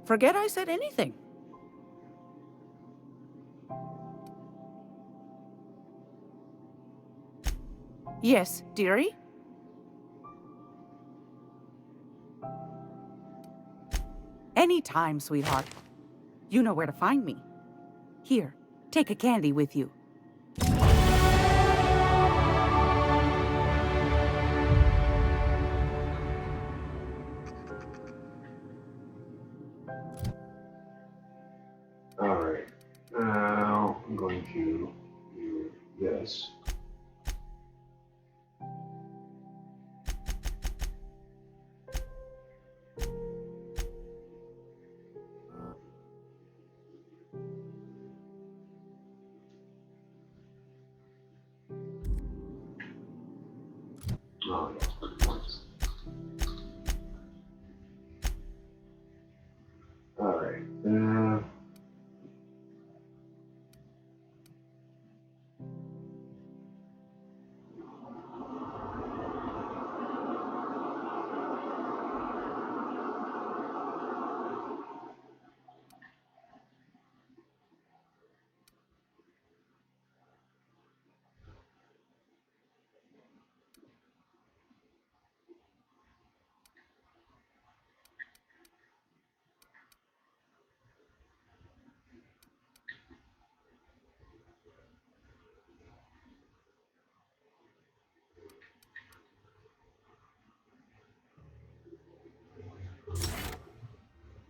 Forget I said anything. Yes, dearie? Anytime, sweetheart. You know where to find me. Here, take a candy with you. going to do this. Oh, yes, good points. All right.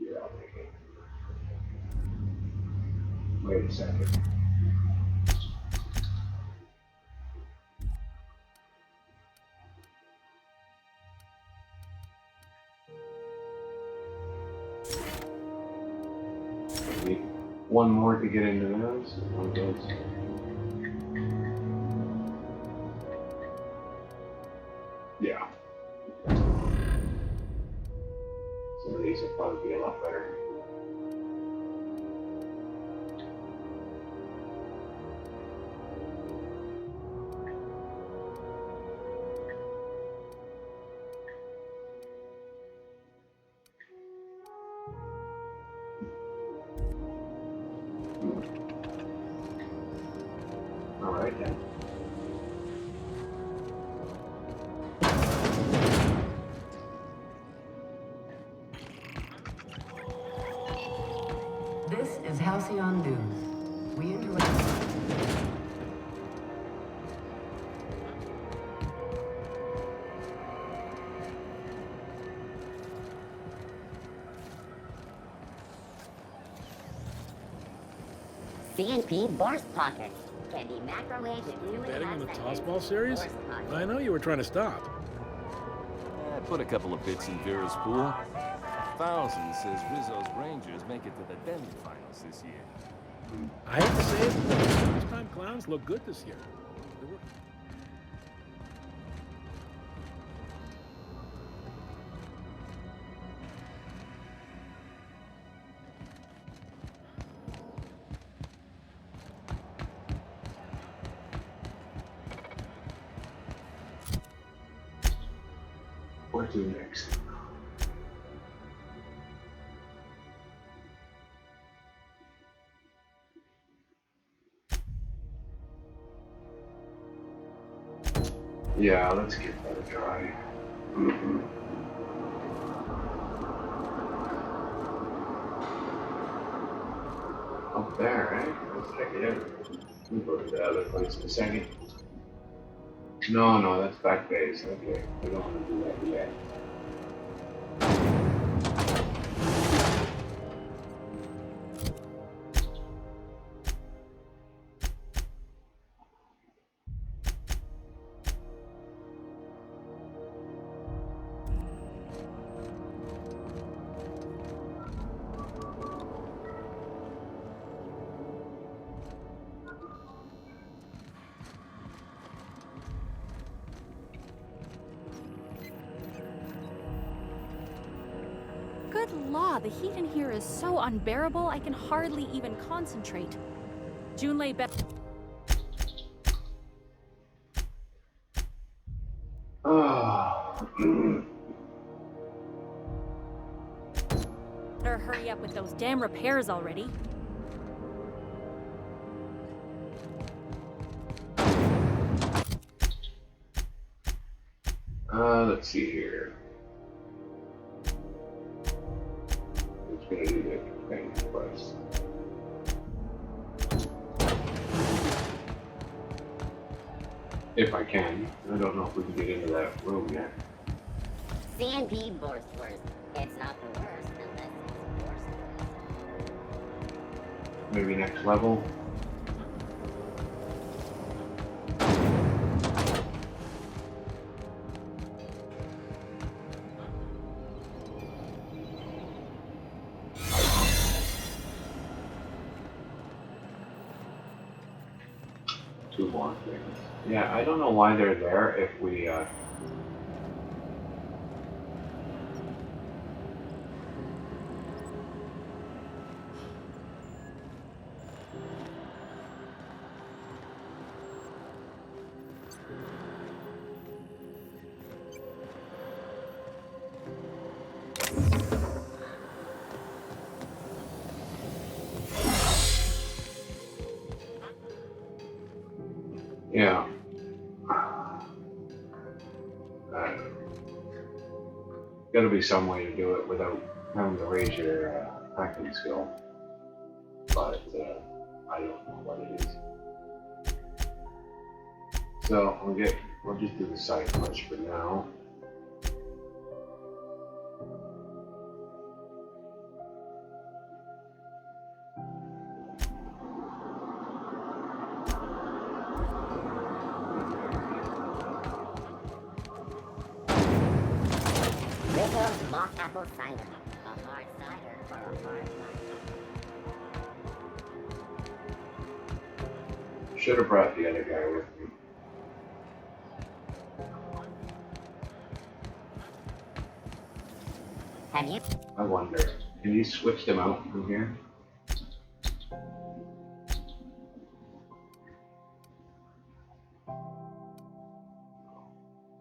Yeah, I'll take it. Wait a second. Need one more to get into those. One of those. Yeah. Some of these will probably be a lot better. All right then. This is Halcyon News. We interact. CNP Burst Pocket can be microwaved with fluid Betting on the hot tossball series? Burst Pocket. I know you were trying to stop. I put a couple of bits in Vera's pool. Thousand says Rizzo's Rangers make it to the Denver finals this year. I hate to say it, but the first-time clowns look good this year. They were- Where to next? Yeah, let's give that a try. Up there, right? Let's check it out. We'll go to the other place in a second. No, that's back base. Okay, we don't want to do that yet. Good law, the heat in here is so unbearable I can hardly even concentrate. June lay better hurry up with those damn repairs already. Let's see here. Who's gonna do the thing first? If I can. I don't know if we can get into that room yet. CNP Burst Worst. It's not the worst unless it's worst. Maybe next level. Two more things. Yeah, I don't know why they're there if we, yeah. Gotta be some way to do it without having to raise your hacking skill. But I don't know what it is. So we'll just do the side quest for now. Riddle's mock apple cider. A hard cider for a hard cider. Should have brought the other guy with me. Have you? I wonder, can you switch them out from here?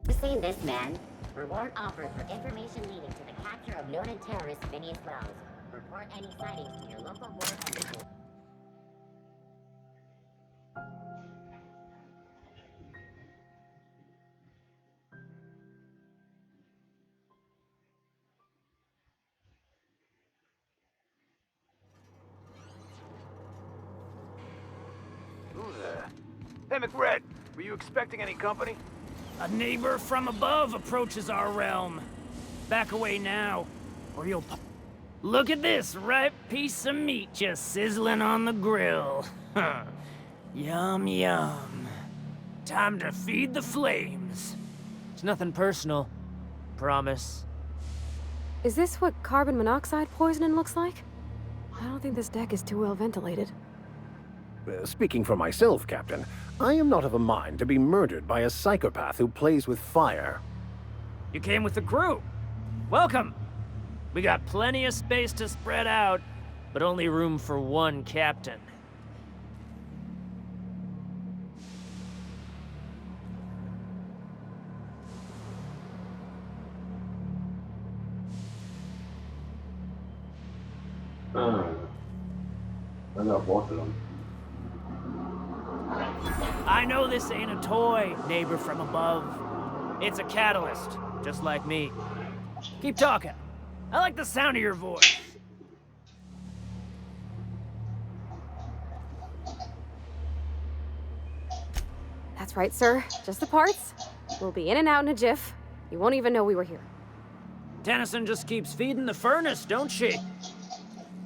You seen this man? Reward offered for information leading to the capture of noted terrorist Phineas Wells. Report any sightings to your local board of. Who's there? Hey, McRed, were you expecting any company? A neighbor from above approaches our realm. Back away now, or you'll... Look at this ripe piece of meat just sizzling on the grill. Yum, yum. Time to feed the flames. It's nothing personal. Promise. Is this what carbon monoxide poisoning looks like? I don't think this deck is too well ventilated. Speaking for myself, Captain, I am not of a mind to be murdered by a psychopath who plays with fire. You came with the crew. Welcome. We got plenty of space to spread out, but only room for one captain. I got both of them. I know this ain't a toy, neighbor from above. It's a catalyst, just like me. Keep talking. I like the sound of your voice. That's right, sir. Just the parts. We'll be in and out in a jiff. You won't even know we were here. Tennyson just keeps feeding the furnace, don't she?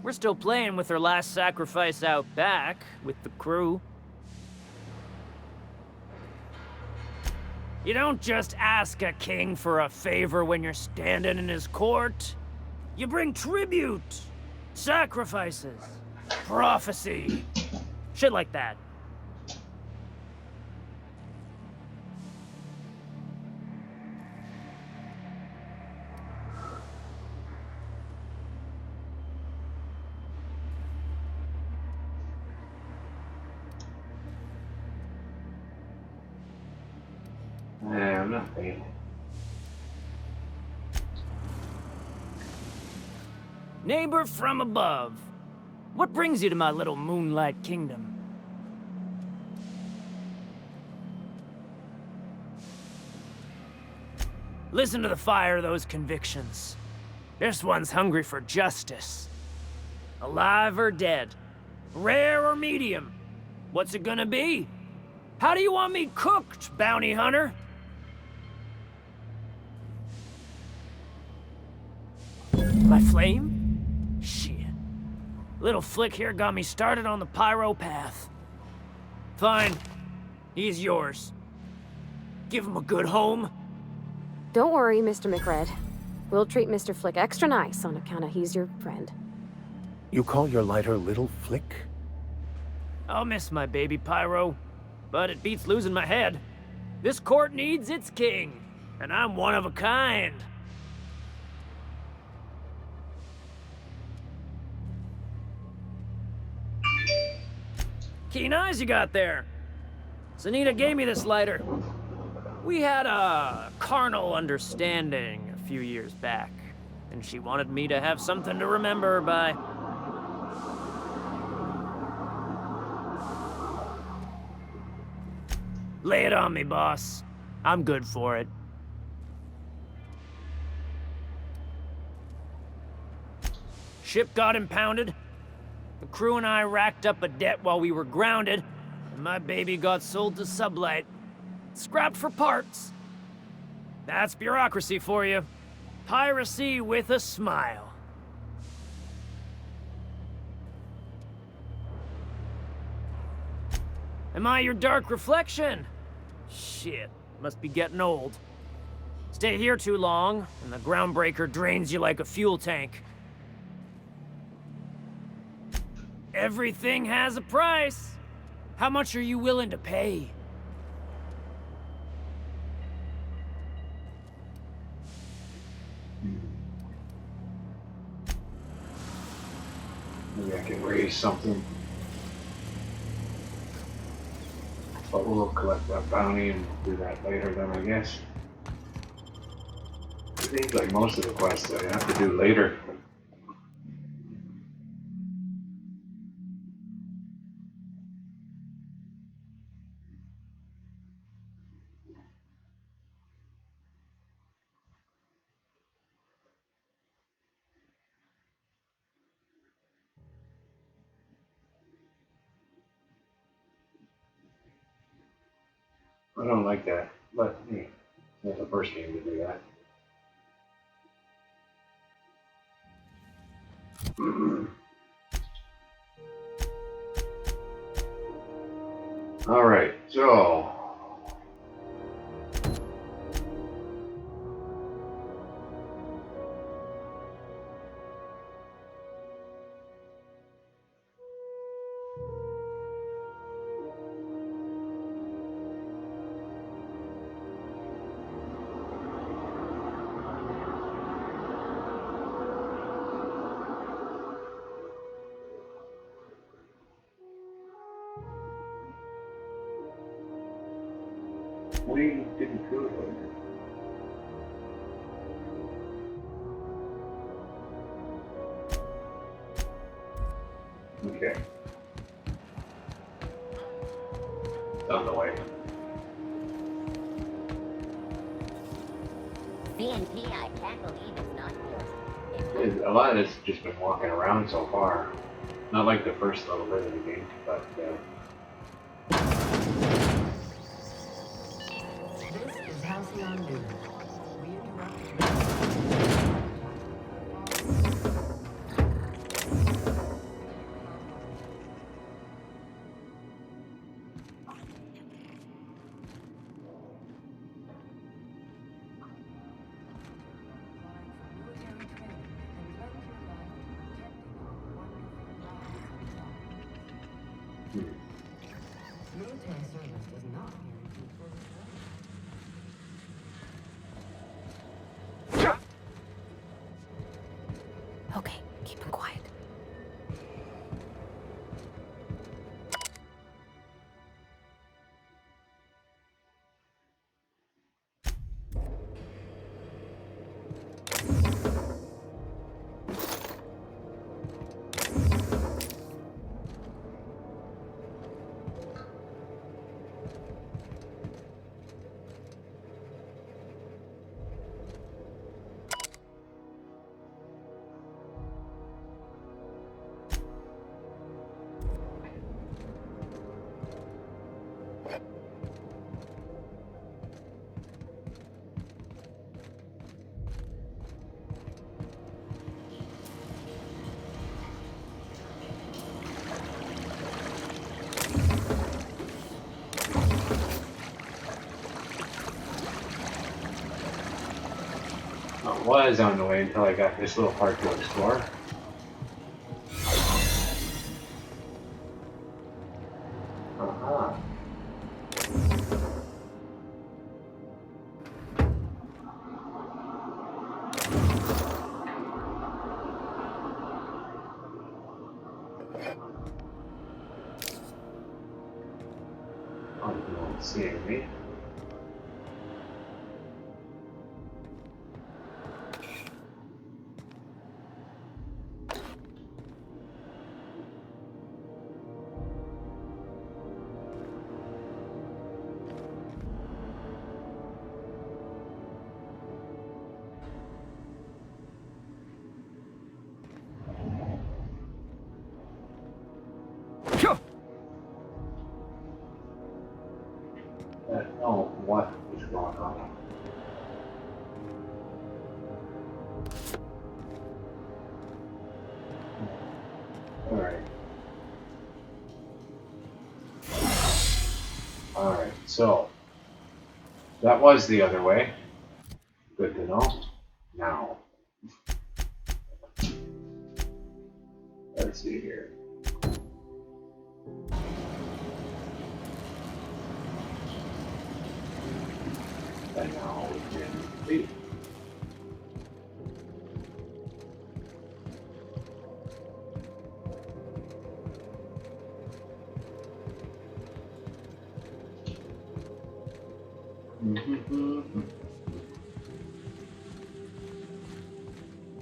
We're still playing with her last sacrifice out back, with the crew. You don't just ask a king for a favor when you're standing in his court. You bring tribute, sacrifices, prophecy, shit like that. Nah, I'm not paying. Neighbor from above, what brings you to my little moonlight kingdom? Listen to the fire of those convictions. This one's hungry for justice. Alive or dead? Rare or medium? What's it gonna be? How do you want me cooked, bounty hunter? My flame? Shit. Little flick here got me started on the pyro path. Fine. He's yours. Give him a good home. Don't worry, Mr. McRed. We'll treat Mr. Flick extra nice on account of he's your friend. You call your lighter Little Flick? I'll miss my baby Pyro, but it beats losing my head. This court needs its king, and I'm one of a kind. Keen eyes you got there. Sanita gave me this lighter. We had a carnal understanding a few years back, and she wanted me to have something to remember her by. Lay it on me, boss. I'm good for it. Ship got impounded. The crew and I racked up a debt while we were grounded, and my baby got sold to Sublight. Scrapped for parts. That's bureaucracy for you. Piracy with a smile. Am I your dark reflection? Shit, must be getting old. Stay here too long, and the groundbreaker drains you like a fuel tank. Everything has a price. How much are you willing to pay? Maybe I can raise something. But we'll collect that bounty and do that later then, I guess. It seems like most of the quests I have to do later. I don't like that, but it's not the first game to do that. All right, so we didn't do it. Okay. On the way. BNP, I can't believe it's not yours. A lot of this has just been walking around so far. Not like the first little bit of the game, but This is Halcyon News. We military service does not guarantee further Okay, keep him quiet. was on the way until I got this little part to explore. Uh-huh. Oh, you don't see me. I don't know what is going on. Alright. Alright, so that was the other way. Good to know. Now, let's see here. And now we can leave.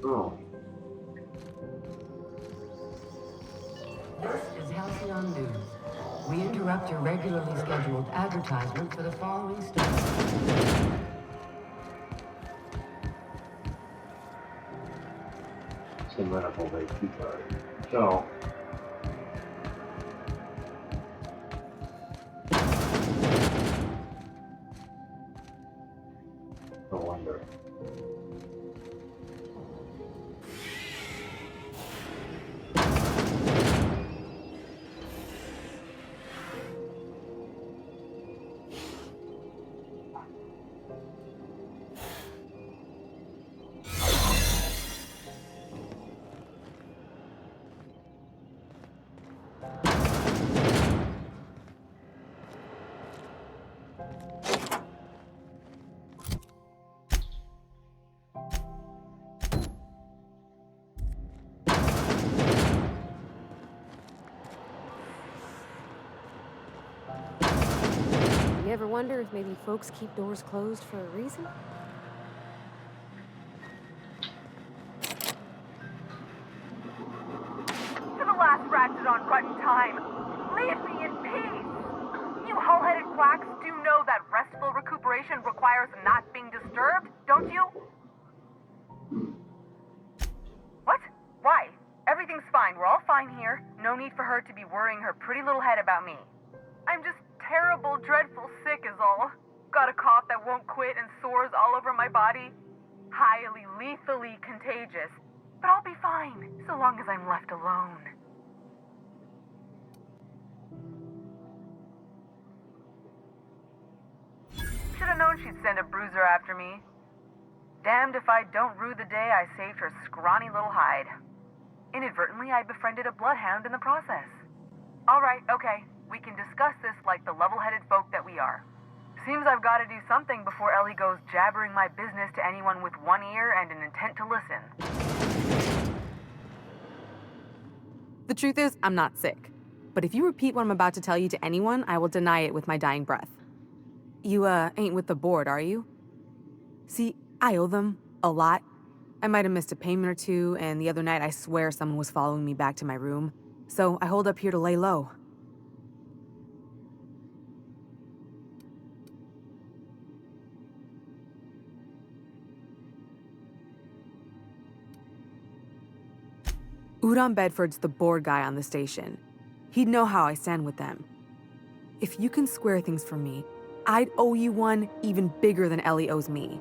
Oh. This is Halcyon News. We interrupt your regularly scheduled advertisement for the following story. It's a medical day key card. So, no wonder. You ever wonder if maybe folks keep doors closed for a reason? To the last ratchet on Rutton time, leave me in peace! You hull-headed quacks do know that restful recuperation requires not being disturbed, don't you? What? Why? Everything's fine. We're all fine here. No need for her to be worrying her pretty little head about me. I'm just terrible, dreadful sick is all. Got a cough that won't quit and sores all over my body. Highly, lethally contagious. But I'll be fine, so long as I'm left alone. Should have known she'd send a bruiser after me. Damned if I don't rue the day I saved her scrawny little hide. Inadvertently, I befriended a bloodhound in the process. Alright, okay. We can discuss this like the level-headed folk that we are. Seems I've got to do something before Ellie goes jabbering my business to anyone with one ear and an intent to listen. The truth is, I'm not sick. But if you repeat what I'm about to tell you to anyone, I will deny it with my dying breath. You, ain't with the board, are you? See, I owe them a lot. I might have missed a payment or two, and the other night I swear someone was following me back to my room. So I hold up here to lay low. Udon Bedford's the board guy on the station. He'd know how I stand with them. If you can square things for me, I'd owe you one even bigger than Ellie owes me.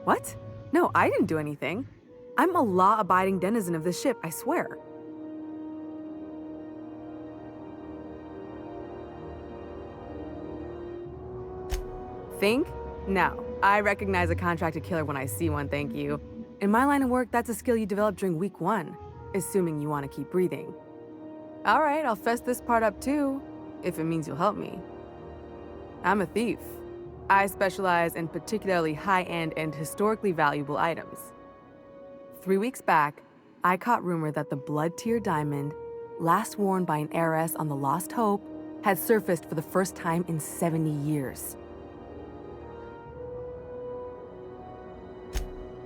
What? No, I didn't do anything. I'm a law-abiding denizen of this ship, I swear. Think? No. I recognize a contracted killer when I see one, thank you. In my line of work, that's a skill you develop during week 1, assuming you want to keep breathing. All right, I'll fess this part up too, if it means you'll help me. I'm a thief. I specialize in particularly high-end and historically valuable items. 3 weeks back, I caught rumor that the blood-tier diamond, last worn by an heiress on the Lost Hope, had surfaced for the first time in 70 years.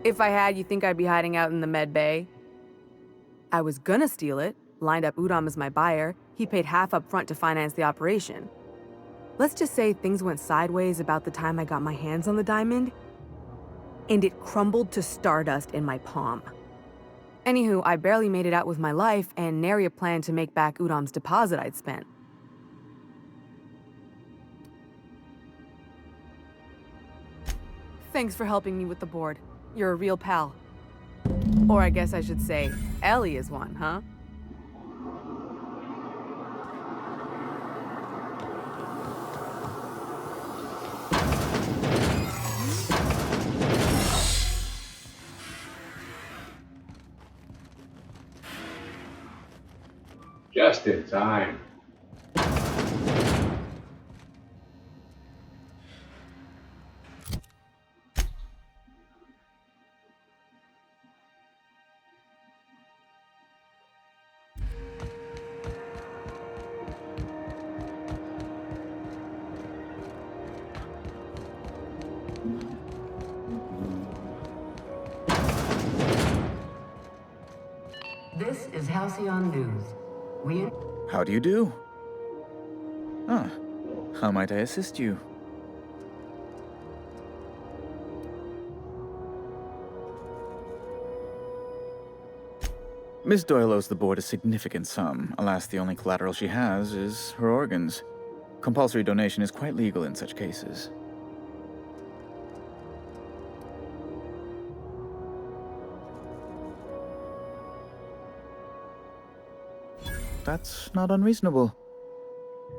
If I had, you think I'd be hiding out in the med bay? I was gonna steal it, lined up Udom as my buyer. He paid half up front to finance the operation. Let's just say things went sideways about the time I got my hands on the diamond, and it crumbled to stardust in my palm. Anywho, I barely made it out with my life, and nary a plan to make back Udom's deposit I'd spent. Thanks for helping me with the board. You're a real pal. Or I guess I should say, Ellie is one, huh? Just in time. This is Halcyon News. How do you do? Ah, how might I assist you? Miss Doyle owes the board a significant sum. Alas, the only collateral she has is her organs. Compulsory donation is quite legal in such cases. That's not unreasonable.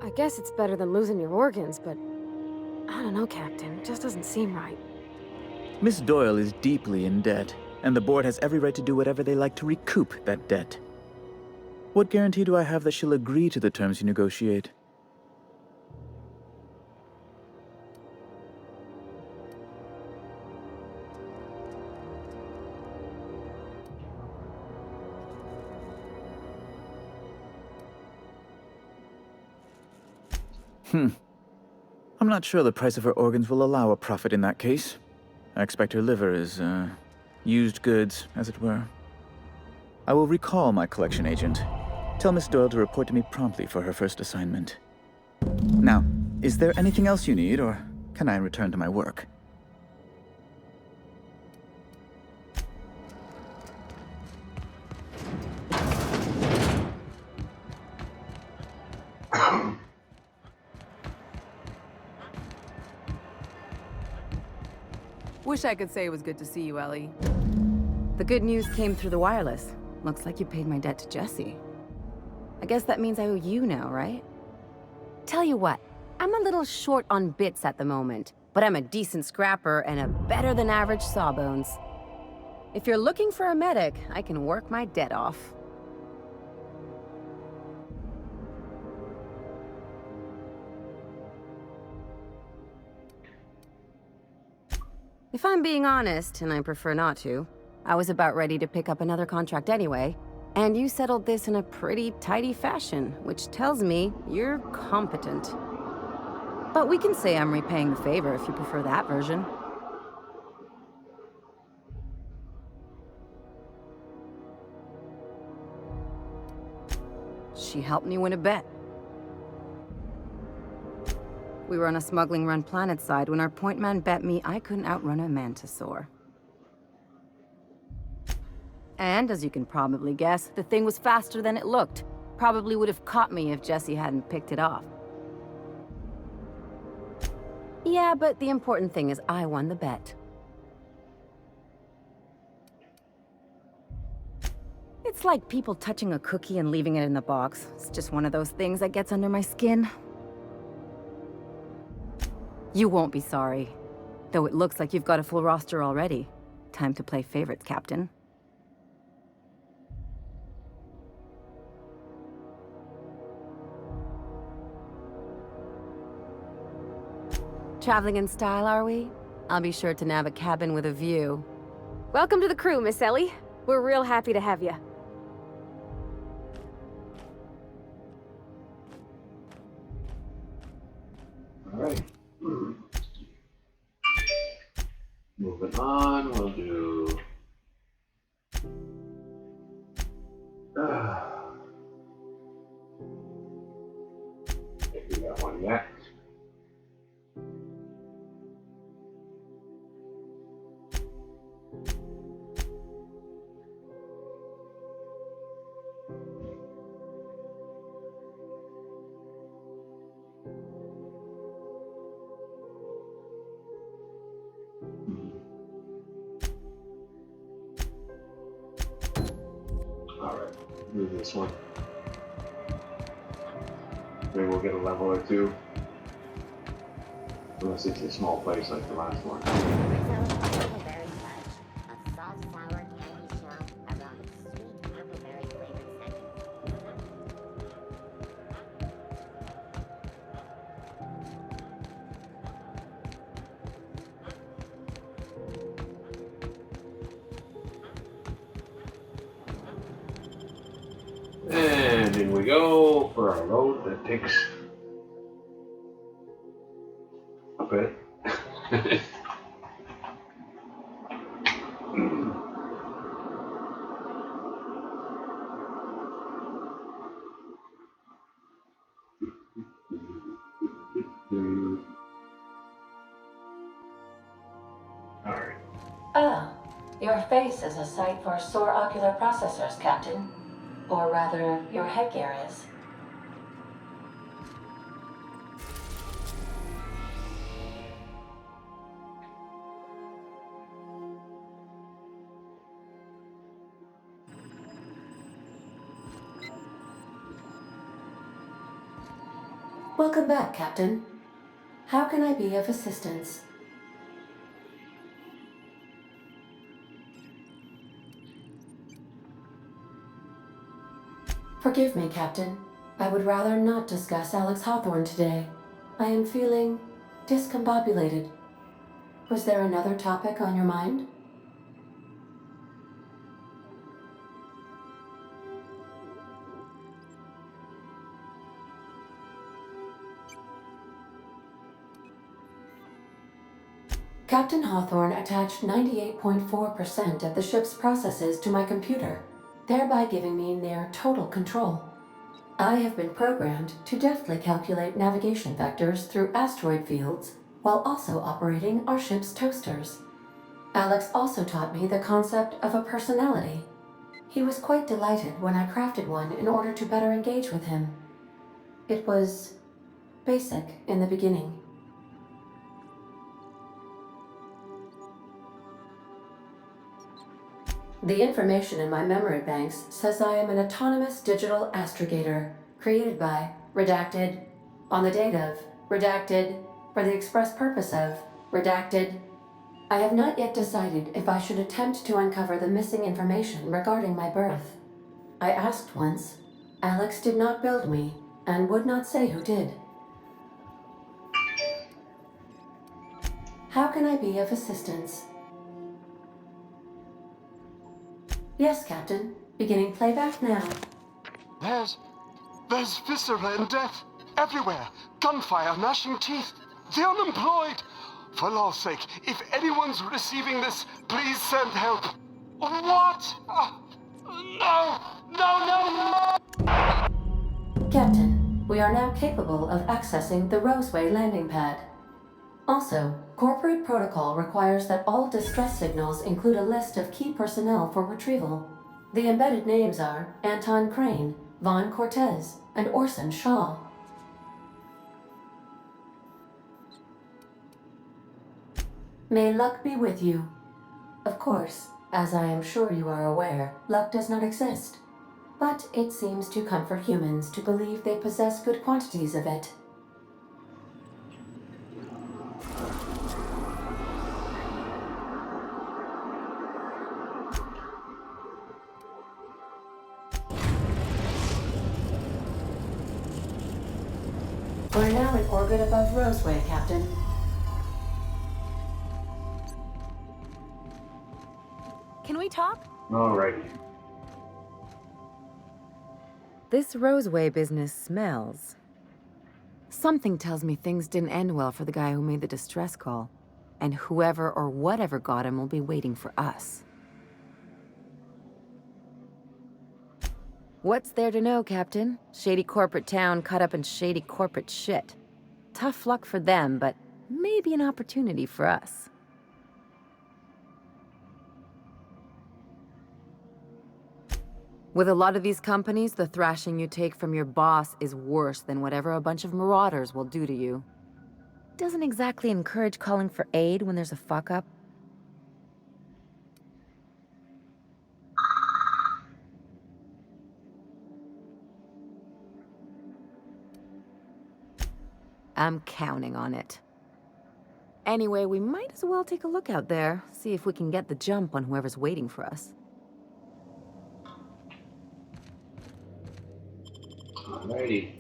I guess it's better than losing your organs, but I don't know, Captain. It just doesn't seem right. Miss Doyle is deeply in debt, and the board has every right to do whatever they like to recoup that debt. What guarantee do I have that she'll agree to the terms you negotiate? I'm not sure the price of her organs will allow a profit in that case. I expect her liver is, used goods, as it were. I will recall my collection agent. Tell Miss Doyle to report to me promptly for her first assignment. Now, is there anything else you need, or can I return to my work? Wish I could say it was good to see you, Ellie. The good news came through the wireless. Looks like you paid my debt to Jesse. I guess that means I owe you now, right? Tell you what, I'm a little short on bits at the moment, but I'm a decent scrapper and a better-than-average sawbones. If you're looking for a medic, I can work my debt off. If I'm being honest, and I prefer not to, I was about ready to pick up another contract anyway, and you settled this in a pretty tidy fashion, which tells me you're competent. But we can say I'm repaying the favor if you prefer that version. She helped me win a bet. We were on a smuggling run planet side when our point man bet me I couldn't outrun a mantisaur. And, as you can probably guess, the thing was faster than it looked. Probably would have caught me if Jesse hadn't picked it off. Yeah, but the important thing is I won the bet. It's like people touching a cookie and leaving it in the box. It's just one of those things that gets under my skin. You won't be sorry. Though it looks like you've got a full roster already. Time to play favorites, Captain. Traveling in style, are we? I'll be sure to nab a cabin with a view. Welcome to the crew, Miss Ellie. We're real happy to have you. Alright. Moving on, we'll do... Think we got one yet. Alright, move this one. Maybe we'll get a level or two. Unless it's a small place like the last one. And in we go for our load that takes a bit. Alright. Ah, your face is a sight for sore ocular processors, Captain. Or rather, your headgear is. Welcome back, Captain. How can I be of assistance? Forgive me, Captain. I would rather not discuss Alex Hawthorne today. I am feeling discombobulated. Was there another topic on your mind? Captain Hawthorne attached 98.4% of the ship's processes to my computer, thereby giving me near total control. I have been programmed to deftly calculate navigation vectors through asteroid fields while also operating our ship's toasters. Alex also taught me the concept of a personality. He was quite delighted when I crafted one in order to better engage with him. It was basic in the beginning. The information in my memory banks says I am an autonomous digital astrogator, created by, redacted, on the date of, redacted, for the express purpose of, redacted. I have not yet decided if I should attempt to uncover the missing information regarding my birth. I asked once. Alex did not build me, and would not say who did. How can I be of assistance? Yes, Captain. Beginning playback now. There's viscera and death everywhere. Gunfire, gnashing teeth. The unemployed. For law's sake, if anyone's receiving this, please send help. What? No! Captain, we are now capable of accessing the Roseway landing pad. Also, corporate protocol requires that all distress signals include a list of key personnel for retrieval. The embedded names are Anton Crane, Vaughn Cortez, and Orson Shaw. May luck be with you. Of course, as I am sure you are aware, luck does not exist. But it seems to comfort humans to believe they possess good quantities of it. We're now in orbit above Roseway, Captain. Can we talk? Alrighty. This Roseway business smells. Something tells me things didn't end well for the guy who made the distress call. And whoever or whatever got him will be waiting for us. What's there to know, Captain? Shady corporate town caught up in shady corporate shit. Tough luck for them, but maybe an opportunity for us. With a lot of these companies, the thrashing you take from your boss is worse than whatever a bunch of marauders will do to you. Doesn't exactly encourage calling for aid when there's a fuck-up. I'm counting on it. Anyway, we might as well take a look out there, see if we can get the jump on whoever's waiting for us. Alrighty.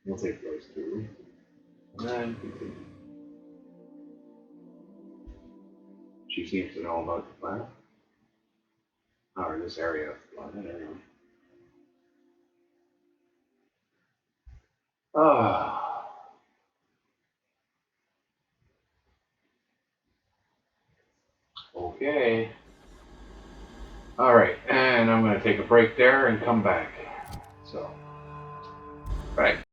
We'll take those two. And then continue. She seems to know about the planet. Or this area of the planet, anyway. Ah. Okay. Alright, and I'm going to take a break there and come back. So, right.